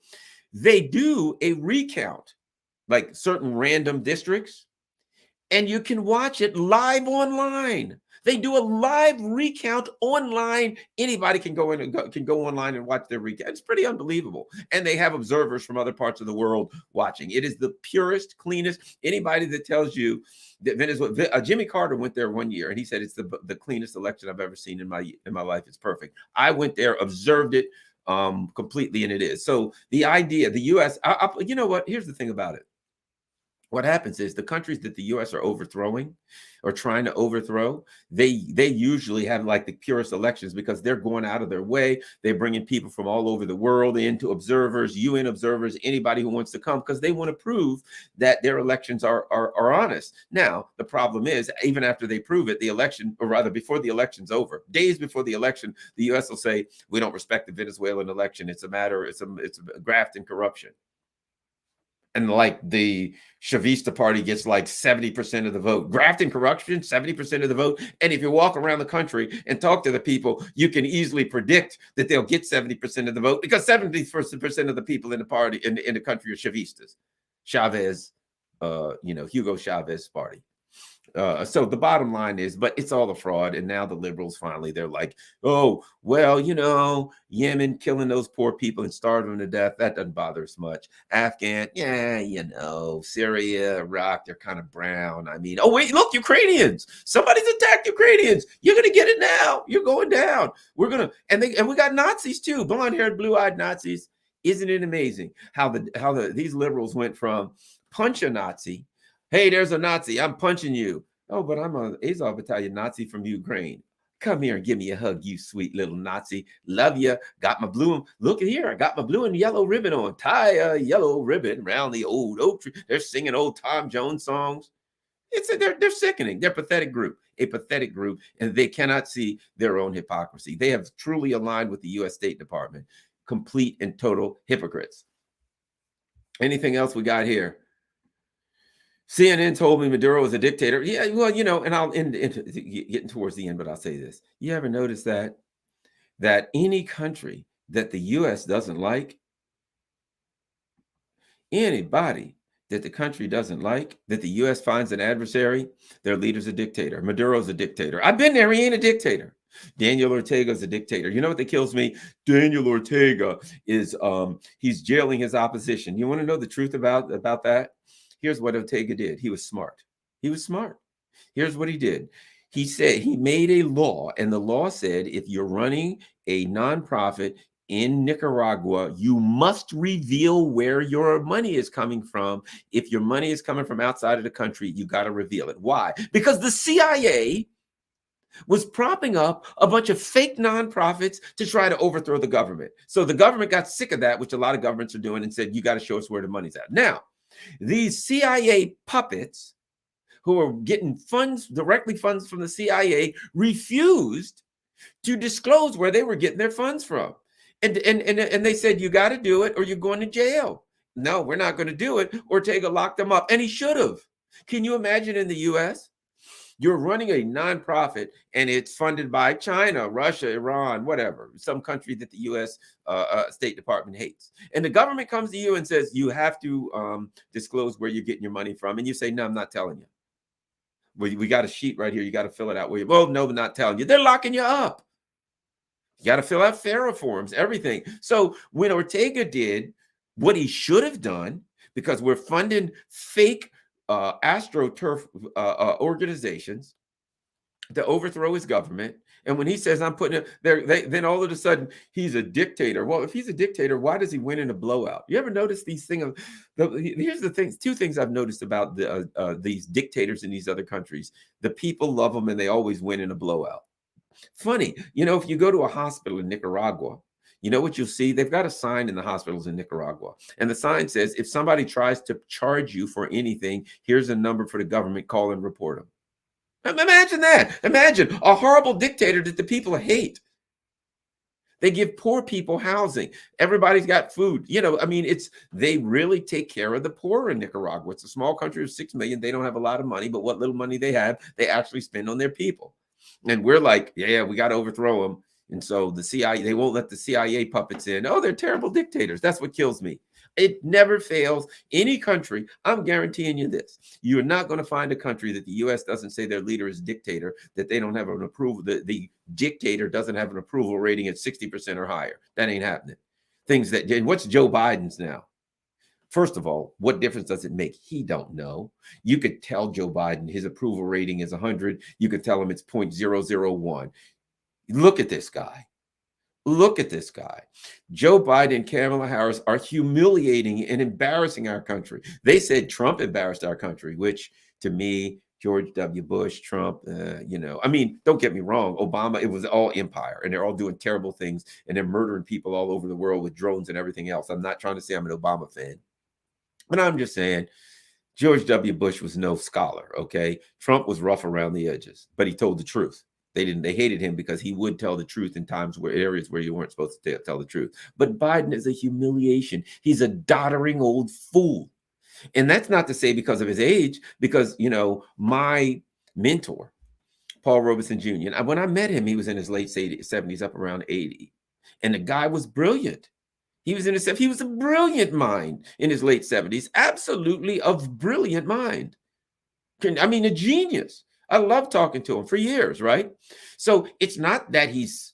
They do a recount, like certain random districts, and you can watch it live online. They do a live recount online. Anybody can go online and watch their recount. It's pretty unbelievable. And they have observers from other parts of the world watching. It is the purest, cleanest. Anybody that tells you that Venezuela, Jimmy Carter went there 1 year and he said it's the cleanest election I've ever seen in my life. It's perfect. I went there, observed it completely, and it is. So the idea, the U.S. You know what? Here's the thing about it. What happens is the countries that the US are overthrowing or trying to overthrow, they usually have like the purest elections because they're going out of their way. They're bringing people from all over the world into observers, UN observers, anybody who wants to come because they want to prove that their elections are honest. Now, the problem is even after they prove it, the election, or rather before the election's over, days before the election, the US will say, we don't respect the Venezuelan election. It's a matter, it's a graft and corruption. And like the Chavista party gets like 70% of the vote. Graft and corruption, 70% of the vote. And if you walk around the country and talk to the people, you can easily predict that they'll get 70% of the vote because 70% of the people in the party in the country are Chavistas. Chavez, Hugo Chavez party. So the bottom line is, but it's all a fraud. And now the liberals finally, they're like, oh, well, Yemen killing those poor people and starving them to death. That doesn't bother us much. Afghan, yeah, Syria, Iraq, they're kind of brown. I mean, oh, wait, look, Ukrainians. Somebody's attacked Ukrainians. You're going to get it now. You're going down. We're going to, and we got Nazis too, blonde haired, blue eyed Nazis. Isn't it amazing how these liberals went from punch a Nazi? Hey, there's a Nazi. I'm punching you. Oh, but I'm an Azov Battalion Nazi from Ukraine. Come here and give me a hug, you sweet little Nazi. Love you. Got my blue. Look at here. I got my blue and yellow ribbon on. Tie a yellow ribbon around the old oak tree. They're singing old Tom Jones songs. They're sickening. They're a pathetic group, and they cannot see their own hypocrisy. They have truly aligned with the U.S. State Department. Complete and total hypocrites. Anything else we got here? CNN told me Maduro is a dictator. Yeah, well, and I'll end getting towards the end, but I'll say this. You ever notice that any country that the U.S. doesn't like, anybody that the country doesn't like, that the U.S. finds an adversary, their leader's a dictator. Maduro's a dictator. I've been there. He ain't a dictator. Daniel Ortega's a dictator. You know what that kills me? Daniel Ortega is he's jailing his opposition. You want to know the truth about that? Here's what Ortega did. He was smart. Here's what he did. He said he made a law, and the law said if you're running a nonprofit in Nicaragua, you must reveal where your money is coming from. If your money is coming from outside of the country, you got to reveal it. Why? Because the CIA was propping up a bunch of fake nonprofits to try to overthrow the government. So the government got sick of that, which a lot of governments are doing, and said, you got to show us where the money's at. Now, these CIA puppets who are getting directly funds from the CIA, refused to disclose where they were getting their funds from. And they said, you got to do it or you're going to jail. No, we're not going to do it. Ortega locked them up, and he should have. Can you imagine in the U.S.? You're running a nonprofit and it's funded by China, Russia, Iran, whatever, some country that the U.S. State Department hates. And the government comes to you and says, you have to disclose where you're getting your money from. And you say, no, I'm not telling you. We got a sheet right here. You got to fill it out. Well, no, they're not telling you. They're locking you up. You got to fill out FARA forms, everything. So when Ortega did what he should have done, because we're funding fake astroturf organizations to overthrow his government. And when he says, I'm putting it there, then all of a sudden he's a dictator. Well, if he's a dictator, why does he win in a blowout? You ever notice these things? Here's the things, two things I've noticed about these dictators in these other countries. The people love them and they always win in a blowout. Funny, if you go to a hospital in Nicaragua, you know what you'll see? They've got a sign in the hospitals in Nicaragua. And the sign says, if somebody tries to charge you for anything, here's a number for the government, call and report them. Imagine that. Imagine a horrible dictator that the people hate. They give poor people housing. Everybody's got food. They really take care of the poor in Nicaragua. It's a small country of 6 million. They don't have a lot of money, but what little money they have, they actually spend on their people. And we're like, yeah, we got to overthrow them. And so the CIA, they won't let the CIA puppets in. Oh, they're terrible dictators. That's what kills me. It never fails. Any country, I'm guaranteeing you this. You're not going to find a country that the U.S. doesn't say their leader is dictator, that they don't have an approval, the dictator doesn't have an approval rating at 60% or higher. That ain't happening. And what's Joe Biden's now? First of all, what difference does it make? He don't know. You could tell Joe Biden his approval rating is 100. You could tell him it's 0.001. Look at this guy. Look at this guy. Joe Biden and Kamala Harris are humiliating and embarrassing our country. They said Trump embarrassed our country, which to me, George W. Bush, Trump, I mean, don't get me wrong. Obama, it was all empire and they're all doing terrible things and they're murdering people all over the world with drones and everything else. I'm not trying to say I'm an Obama fan, but I'm just saying George W. Bush was no scholar, okay? Trump was rough around the edges, but he told the truth. They hated him because he would tell the truth in times where areas where you weren't supposed to tell the truth. But Biden is a humiliation. He's a doddering old fool. And that's not to say because of his age, because, my mentor, Paul Robeson Jr., and when I met him, he was in his late 70s, up around 80. And the guy was brilliant. He was a brilliant mind in his late 70s, absolutely of brilliant mind. I mean, a genius. I love talking to him for years, right? So it's not that he's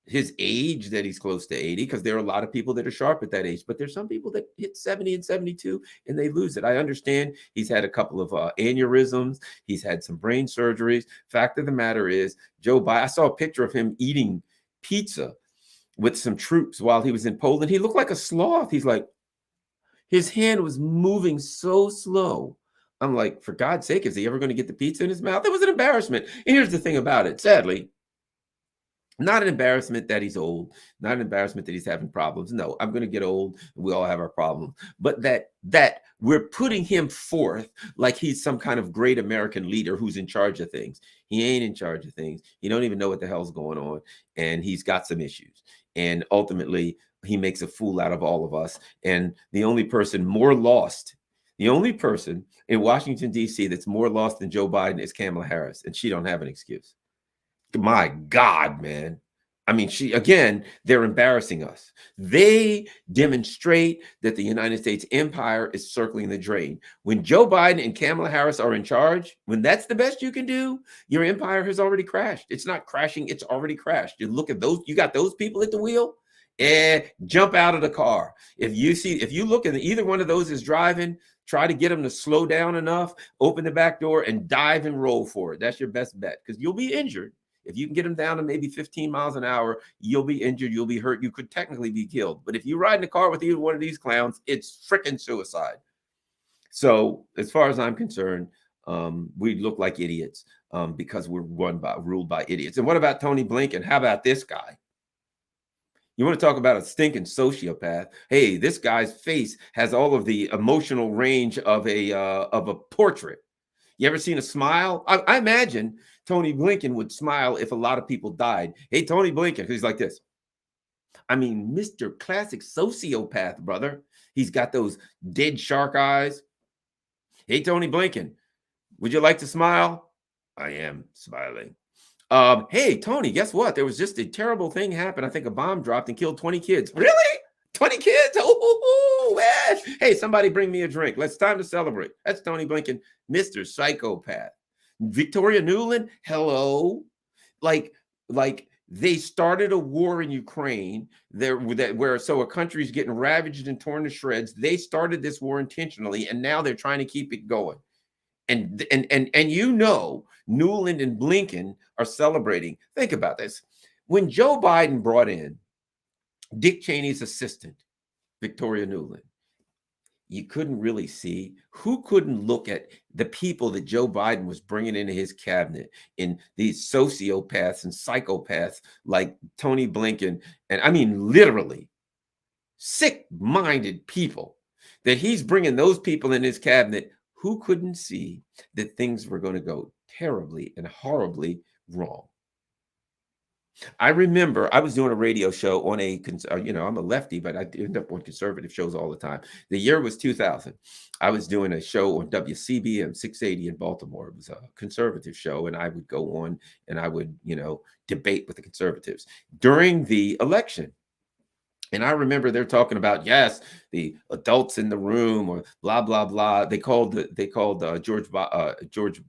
his age that he's close to 80, because there are a lot of people that are sharp at that age, but there's some people that hit 70 and 72 and they lose it. I understand he's had a couple of aneurysms. He's had some brain surgeries. Fact of the matter is, Joe Biden, I saw a picture of him eating pizza with some troops while he was in Poland. He looked like a sloth. He's like, his hand was moving so slow. I'm like, for God's sake, is he ever going to get the pizza in his mouth? It was an embarrassment. And here's the thing about it. Sadly, not an embarrassment that he's old, not an embarrassment that he's having problems. No, I'm going to get old. We all have our problems. But that we're putting him forth like he's some kind of great American leader who's in charge of things. He ain't in charge of things. You don't even know what the hell's going on. And he's got some issues. And ultimately, he makes a fool out of all of us. And the only person more lost, the only person in Washington, D.C. that's more lost than Joe Biden is Kamala Harris. And she don't have an excuse. My God, man. I mean, they're embarrassing us. They demonstrate that the United States empire is circling the drain. When Joe Biden and Kamala Harris are in charge, when that's the best you can do, your empire has already crashed. It's not crashing, it's already crashed. You look at those, you got those people at the wheel, and jump out of the car. If you look at either one of those is driving, try to get them to slow down enough, open the back door and dive and roll for it. That's your best bet, because you'll be injured. If you can get them down to maybe 15 miles an hour, you'll be injured, you'll be hurt, you could technically be killed. But if you ride in a car with either one of these clowns, it's freaking suicide. So as far as I'm concerned, we look like idiots because we're ruled by idiots. And what about Tony Blinken? How about this guy? You want to talk about a stinking sociopath? Hey, this guy's face has all of the emotional range of a portrait. You ever seen a smile? I imagine Tony Blinken would smile if a lot of people died. Hey, Tony Blinken, he's like this. I mean, Mr. Classic Sociopath, brother. He's got those dead shark eyes. Hey, Tony Blinken, would you like to smile? I am smiling. Hey, Tony, guess what? There was just a terrible thing happened. I think a bomb dropped and killed 20 kids. Really? 20 kids? Oh, man. Hey, somebody bring me a drink. It's time to celebrate. That's Tony Blinken, Mr. Psychopath. Victoria Nuland, hello. Like they started a war in Ukraine where a country's getting ravaged and torn to shreds. They started this war intentionally, and now they're trying to keep it going. And Nuland and Blinken are celebrating. Think about this. When Joe Biden brought in Dick Cheney's assistant, Victoria Nuland, you couldn't really see who couldn't look at the people that Joe Biden was bringing into his cabinet, in these sociopaths and psychopaths like Tony Blinken. And I mean, literally sick-minded people that he's bringing those people in his cabinet. Who couldn't see that things were going to go terribly and horribly wrong? I remember I was doing a radio show on I'm a lefty, but I end up on conservative shows all the time. The year was 2000. I was doing a show on WCBM 680 in Baltimore. It was a conservative show, and I would go on and I would, debate with the conservatives during the election. And I remember they're talking about, yes, the adults in the room, or blah blah blah. They called George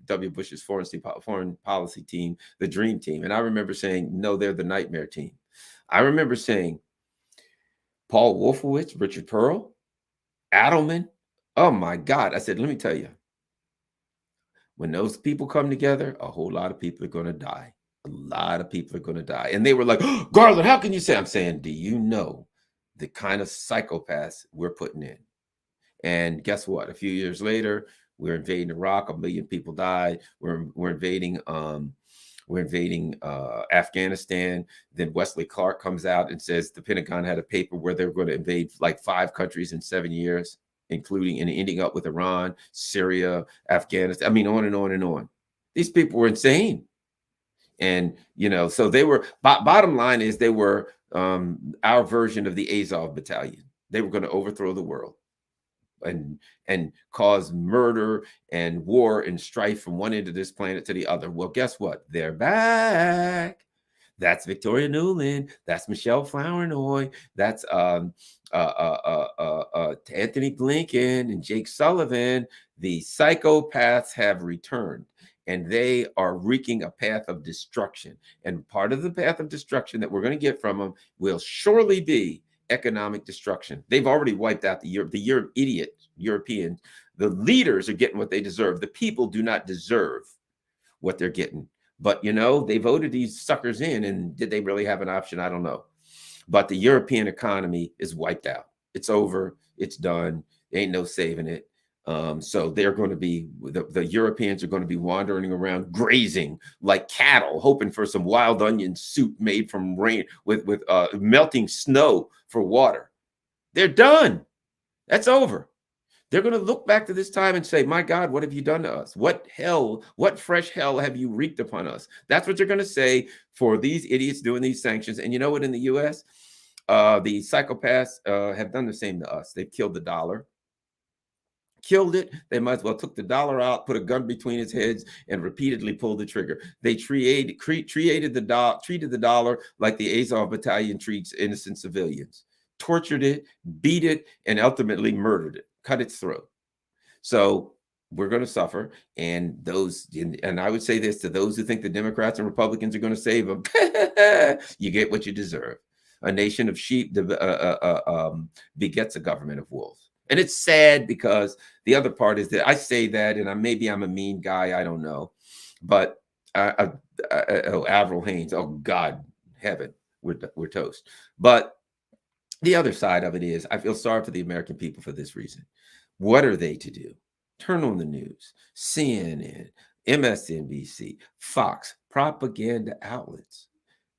W. Bush's foreign policy team the Dream Team, and I remember saying, no, they're the Nightmare Team. I remember saying, Paul Wolfowitz, Richard Pearl, Adelman. Oh my God! I said, let me tell you, when those people come together, a whole lot of people are going to die. A lot of people are going to die. And they were like, oh, Garland, how can you say? I'm saying, do you know the kind of psychopaths we're putting in? And guess what? A few years later, we're invading Iraq. 1 million people died. We're invading Afghanistan. Then Wesley Clark comes out and says the Pentagon had a paper where they were going to invade like 5 countries in 7 years, including and ending up with Iran, Syria, Afghanistan. I mean, on and on and on. These people were insane. And, so they were, bottom line is they were our version of the Azov battalion. They were going to overthrow the world and cause murder and war and strife from one end of this planet to the other. Well, guess what? They're back. That's Victoria Nuland. That's Michelle Flournoy. That's Anthony Blinken and Jake Sullivan. The psychopaths have returned, and they are wreaking a path of destruction. And part of the path of destruction that we're going to get from them will surely be economic destruction. They've already wiped out the idiot Europeans. The leaders are getting what they deserve. The people do not deserve what they're getting. But, they voted these suckers in, and did they really have an option? I don't know. But the European economy is wiped out. It's over. It's done. There ain't no saving it. So they're going to be, the Europeans are going to be wandering around grazing like cattle, hoping for some wild onion soup made from rain with melting snow for water. They're done. That's over. They're going to look back to this time and say, my God, what have you done to us? What fresh hell have you wreaked upon us? That's what they're going to say for these idiots doing these sanctions. And you know what, in the U.S., the psychopaths have done the same to us. They've killed the dollar. Killed it. They might as well took the dollar out, put a gun between its heads, and repeatedly pulled the trigger. They treated the dollar like the Azov battalion treats innocent civilians, tortured it, beat it, and ultimately murdered it, cut its throat. So we're going to suffer. And I would say this to those who think the Democrats and Republicans are going to save them: you get what you deserve. A nation of sheep begets a government of wolves. And it's sad because the other part is that I say that, and maybe I'm a mean guy, I don't know. But Avril Haines, oh God, heaven, we're toast. But the other side of it is I feel sorry for the American people for this reason. What are they to do? Turn on the news, CNN, MSNBC, Fox, propaganda outlets.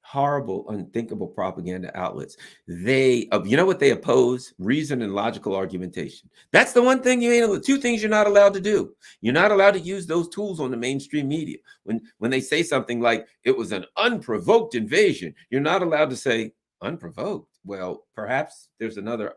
Horrible, unthinkable propaganda outlets. You know what they oppose? Reason and logical argumentation. That's the one thing two things you're not allowed to do. You're not allowed to use those tools on the mainstream media. When they say something like it was an unprovoked invasion, you're not allowed to say unprovoked. Well, perhaps there's another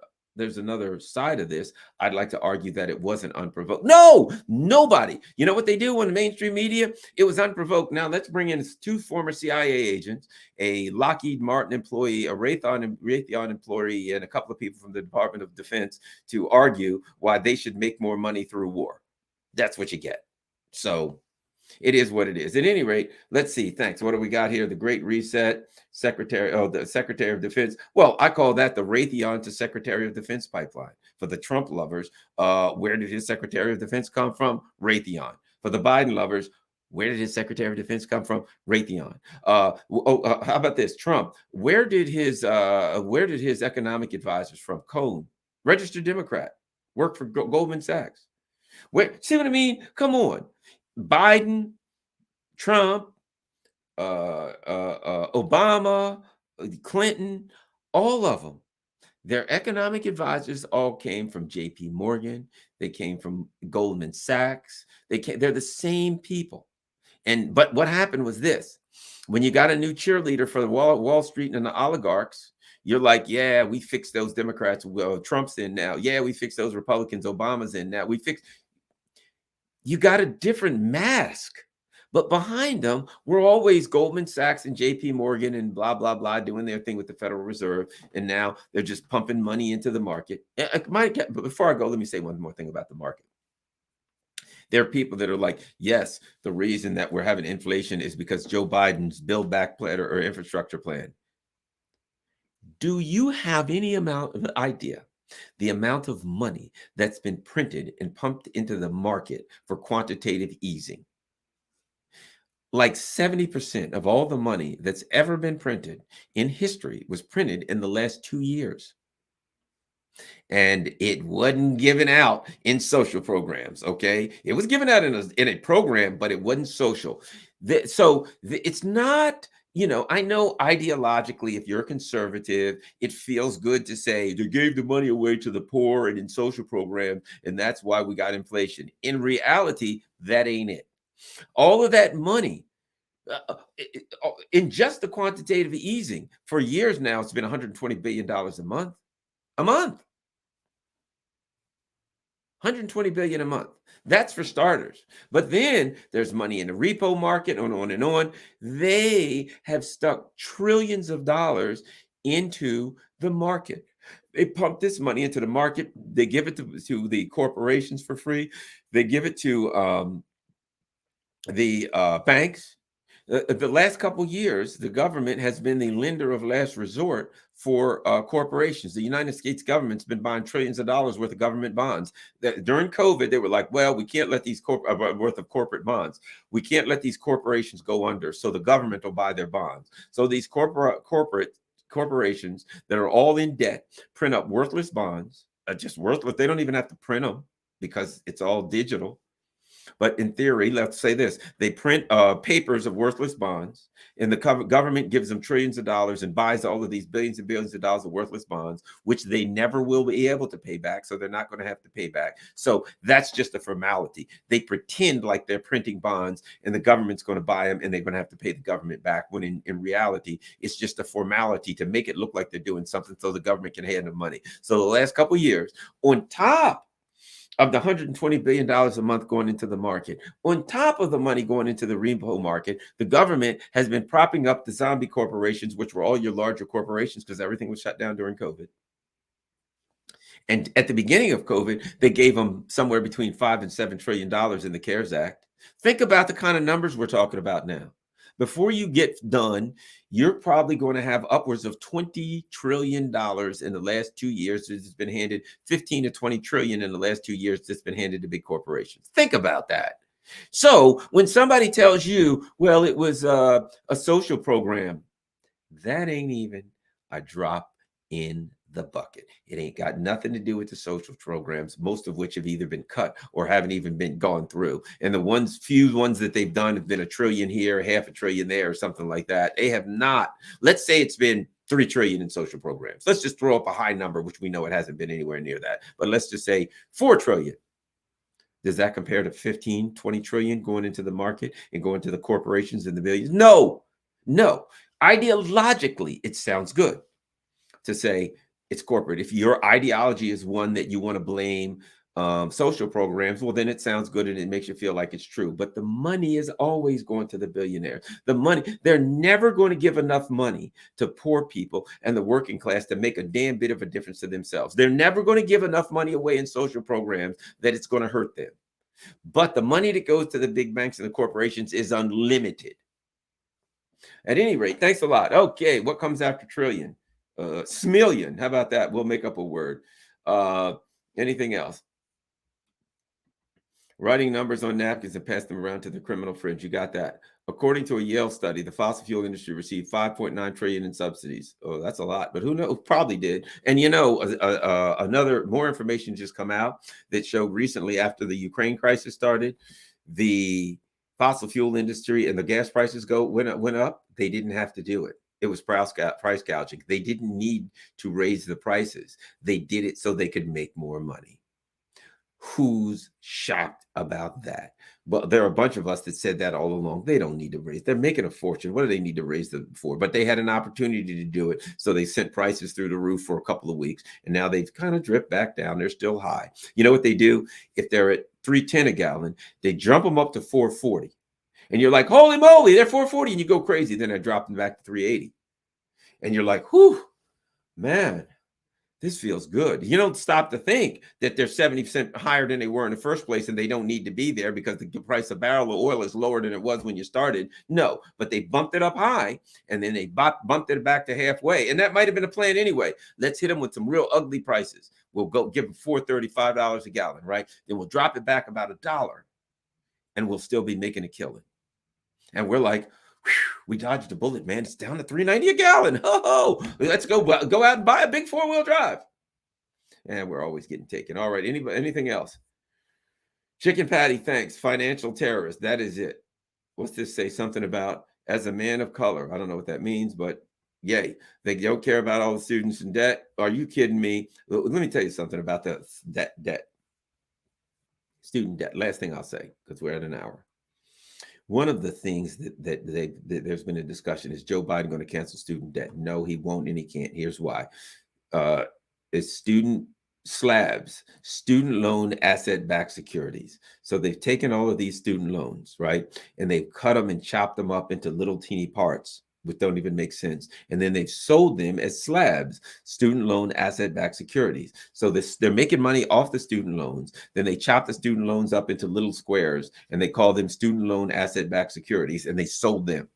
side of this. I'd like to argue that it wasn't unprovoked. No, nobody. You know what they do on the mainstream media? It was unprovoked. Now let's bring in 2 former CIA agents, a Lockheed Martin employee, a Raytheon employee, and a couple of people from the Department of Defense to argue why they should make more money through war. That's what you get. So it is what it is. At any rate, let's see. Thanks. What do we got here? The Great Reset. The Secretary of Defense. Well, I call that the Raytheon to Secretary of Defense pipeline. For the Trump lovers, where did his Secretary of Defense come from? Raytheon. For the Biden lovers, where did his Secretary of Defense come from? Raytheon. How about this? Trump. Where did his economic advisors from? Cohn, registered Democrat, worked for Goldman Sachs. See what I mean? Come on. Biden, Trump, Obama, Clinton, all of them. Their economic advisors all came from J.P. Morgan. They came from Goldman Sachs. They're the same people. But what happened was this: when you got a new cheerleader for the Wall Street and the oligarchs, you're like, yeah, we fixed those Democrats. Well, Trump's in now. Yeah, we fixed those Republicans. Obama's in now. You got a different mask. But behind them were always Goldman Sachs and JP Morgan and blah, blah, blah, doing their thing with the Federal Reserve. And now they're just pumping money into the market. But before I go, let me say one more thing about the market. There are people that are like, yes, the reason that we're having inflation is because Joe Biden's Build Back plan or infrastructure plan. Do you have any amount of idea the amount of money that's been printed and pumped into the market for quantitative easing? Like 70% of all the money that's ever been printed in history was printed in the last 2 years. And it wasn't given out in social programs. Okay, it was given out in a program, but it wasn't social. It's not. I know ideologically, if you're a conservative, it feels good to say they gave the money away to the poor and in social programs, and that's why we got inflation. In reality, that ain't it. All of that money in just the quantitative easing for years now, it's been $120 billion a month. A month. 120 billion a month. That's for starters. But then there's money in the repo market, on and on. They have stuck trillions of dollars into the market. They pump this money into the market. They give it to the corporations for free. They give it to the banks. The last couple years, the government has been the lender of last resort for corporations. The United States government's been buying trillions of dollars worth of government bonds. During COVID, they were like, "Well, we can't let these worth of corporate bonds. We can't let these corporations go under, so the government will buy their bonds." So these corporate corporations that are all in debt print up worthless bonds, just worthless. They don't even have to print them because it's all digital. But in theory, let's say this: they print papers of worthless bonds, and the government gives them trillions of dollars and buys all of these billions and billions of dollars of worthless bonds, which they never will be able to pay back. So they're not going to have to pay back. So that's just a formality. They pretend like they're printing bonds and the government's going to buy them and they're going to have to pay the government back, when in reality, it's just a formality to make it look like they're doing something so the government can hand them money. So the last couple of years, on top of the $120 billion a month going into the market, on top of the money going into the repo market, the government has been propping up the zombie corporations, which were all your larger corporations because everything was shut down during COVID. And at the beginning of COVID, they gave them somewhere between $5 and $7 trillion in the CARES Act. Think about the kind of numbers we're talking about now. Before you get done, you're probably going to have upwards of $20 trillion in the last 2 years. It's been handed 15 to 20 trillion in the last 2 years that's been handed to big corporations. Think about that. So when somebody tells you, well, it was a social program, that ain't even a drop in the bucket. It ain't got nothing to do with the social programs, most of which have either been cut or haven't even been gone through. And the few ones that they've done have been $1 trillion here, $500 billion there, or something like that. They have not. Let's say it's been $3 trillion in social programs. Let's just throw up a high number, which we know it hasn't been anywhere near that. But let's just say $4 trillion. Does that compare to 15, 20 trillion going into the market and going to the corporations and the billions? No, no. Ideologically, it sounds good to say it's corporate. If your ideology is one that you want to blame social programs, well, then it sounds good and it makes you feel like it's true. But the money is always going to the billionaires. The money, they're never going to give enough money to poor people and the working class to make a damn bit of a difference to themselves. They're never going to give enough money away in social programs that it's going to hurt them. But the money that goes to the big banks and the corporations is unlimited. At any rate, thanks a lot. Okay, what comes after trillion? Smillion. How about that? We'll make up a word. Anything else? Writing numbers on napkins and pass them around to the criminal fringe. You got that. According to a Yale study, the fossil fuel industry received 5.9 trillion in subsidies. Oh, that's a lot, but who knows? Probably did. And another more information just come out that showed recently, after the Ukraine crisis started, the fossil fuel industry and the gas prices went up. They didn't have to do it. It was price gouging. They didn't need to raise the prices. They did it so they could make more money. Who's shocked about that? But there are a bunch of us that said that all along. They don't need to raise. They're making a fortune. What do they need to raise them for? But they had an opportunity to do it. So they sent prices through the roof for a couple of weeks. And now they've kind of dripped back down. They're still high. You know what they do? If they're at $3.10 a gallon, they jump them up to $4.40. And you're like, holy moly, they're $4.40. And you go crazy. Then they drop them back to $3.80. And you're like, whew, man, this feels good. You don't stop to think that they're 70% higher than they were in the first place, and they don't need to be there because the price of barrel of oil is lower than it was when you started. No, but they bumped it up high, and then they bumped it back to halfway. And that might have been a plan anyway. Let's hit them with some real ugly prices. We'll go give them $4.35 a gallon, right? Then we'll drop it back about $1, and we'll still be making a killing. And we're like, we dodged a bullet, man. It's down to 3.90 a gallon. Ho, let's go out and buy a big 4-wheel drive. And we're always getting taken. All right. Anything else? Chicken patty, thanks. Financial terrorist. That is it. What's this say? Something about as a man of color. I don't know what that means, but yay. They don't care about all the students in debt. Are you kidding me? Let me tell you something about the debt. Student debt. Last thing I'll say, because we're at an hour. One of the things that there's been a discussion is Joe Biden going to cancel student debt? No, he won't, and he can't. Here's why. Uh, it's student loan asset-backed securities. So they've taken all of these student loans, right? And they've cut them and chopped them up into little teeny parts, which don't even make sense. And then they've sold them as slabs, student loan asset-backed securities. So they're making money off the student loans. Then they chop the student loans up into little squares, and they call them student loan asset-backed securities, and they sold them.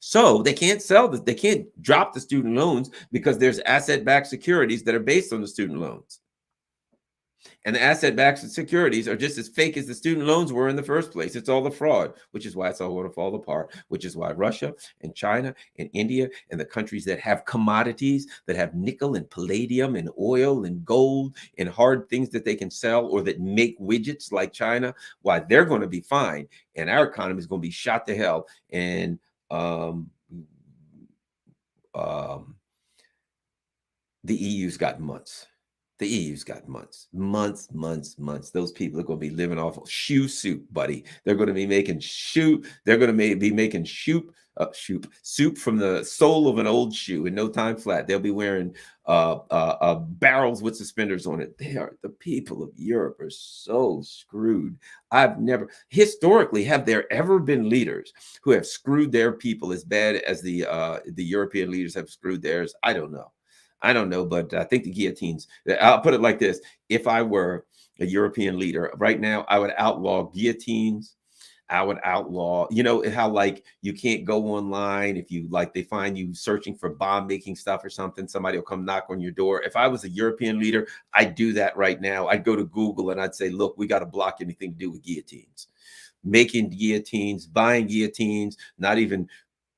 So they can't they can't drop the student loans because there's asset-backed securities that are based on the student loans. And the asset-backed securities are just as fake as the student loans were in the first place. It's all the fraud, which is why it's all going to fall apart, which is why Russia and China and India and the countries that have commodities, that have nickel and palladium and oil and gold and hard things that they can sell, or that make widgets like China, why they're going to be fine. And our economy is going to be shot to hell. And the EU's got months. The EU's got months. Those people are going to be living off of shoe soup, buddy. They're going to be making They're going to be making soup from the sole of an old shoe in no time flat. They'll be wearing barrels with suspenders on it. The people of Europe are so screwed. Historically, have there ever been leaders who have screwed their people as bad as the European leaders have screwed theirs? I don't know, but I think the guillotines, I'll put it like this. If I were a European leader right now, I would outlaw guillotines. I would outlaw, how like you can't go online if you they find you searching for bomb making stuff or something, somebody will come knock on your door. If I was a European leader, I'd do that right now. I'd go to Google and I'd say, look, we got to block anything to do with guillotines, making guillotines, buying guillotines, not even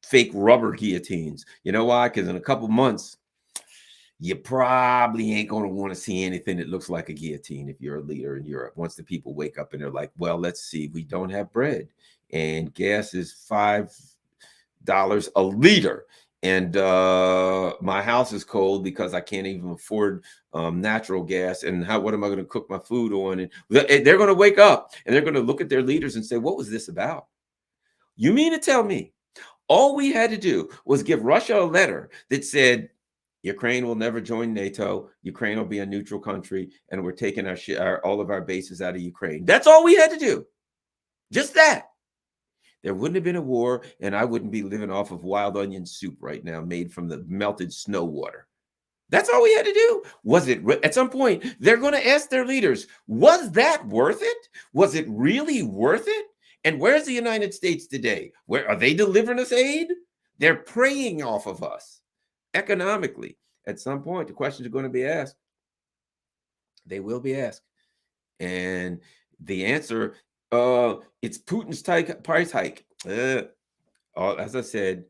fake rubber guillotines. You know why? Because in a couple months, you probably ain't going to want to see anything that looks like a guillotine if you're a leader in Europe. Once the people wake up and they're like, well, let's see, we don't have bread and gas is $5 a liter. And my house is cold because I can't even afford natural gas. And what am I going to cook my food on? And they're going to wake up and they're going to look at their leaders and say, what was this about? You mean to tell me all we had to do was give Russia a letter that said, Ukraine will never join NATO. Ukraine will be a neutral country, and we're taking all of our bases out of Ukraine. That's all we had to do. Just that. There wouldn't have been a war, and I wouldn't be living off of wild onion soup right now made from the melted snow water. That's all we had to do. Was it at some point they're going to ask their leaders, was that worth it? Was it really worth it? And where's the United States today? Where are they delivering us aid? They're preying off of us economically. At some point, the questions are going to be asked. They will be asked. And the answer, it's Putin's price hike. As I said,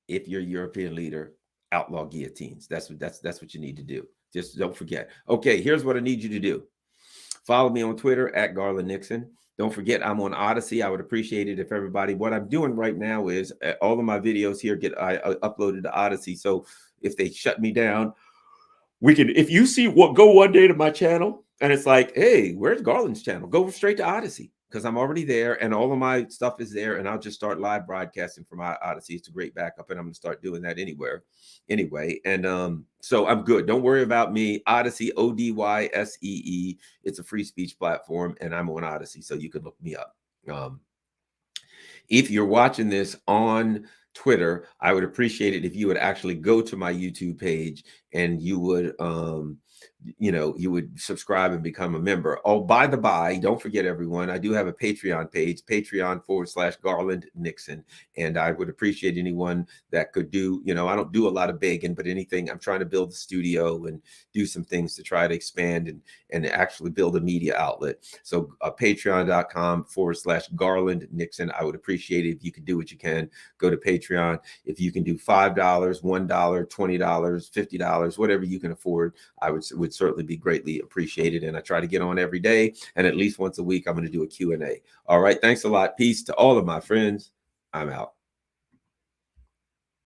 if you're a European leader, outlaw guillotines. That's what you need to do. Just don't forget. Okay, here's what I need you to do. Follow me on Twitter at Garland Nixon. Don't forget, I'm on Odyssey. I would appreciate it if everybody, what I'm doing right now is all of my videos here get uploaded to Odyssey. So if they shut me down, if you see go one day to my channel and it's like, hey, where's Garland's channel? Go straight to Odyssey because I'm already there and all of my stuff is there. And I'll just start live broadcasting from Odyssey. It's a great backup and I'm going to start doing that anyway. And so I'm good. Don't worry about me. Odyssey, ODYSEE. It's a free speech platform and I'm on Odyssey. So you can look me up. If you're watching this on Twitter, I would appreciate it if you would actually go to my YouTube page and you would you would subscribe and become a member. Oh, by the by, don't forget, everyone, I do have a Patreon page, Patreon.com/Garland Nixon. And I would appreciate anyone that could do, I don't do a lot of begging, but anything. I'm trying to build a studio and do some things to try to expand and actually build a media outlet. So patreon.com/Garland Nixon. I would appreciate it if you could do what you can. Go to Patreon. If you can do $5, $1, $20, $50, whatever you can afford, I would certainly be greatly appreciated. And I try to get on every day, and at least once a week, I'm going to do a Q&A. All right. Thanks a lot. Peace to all of my friends. I'm out.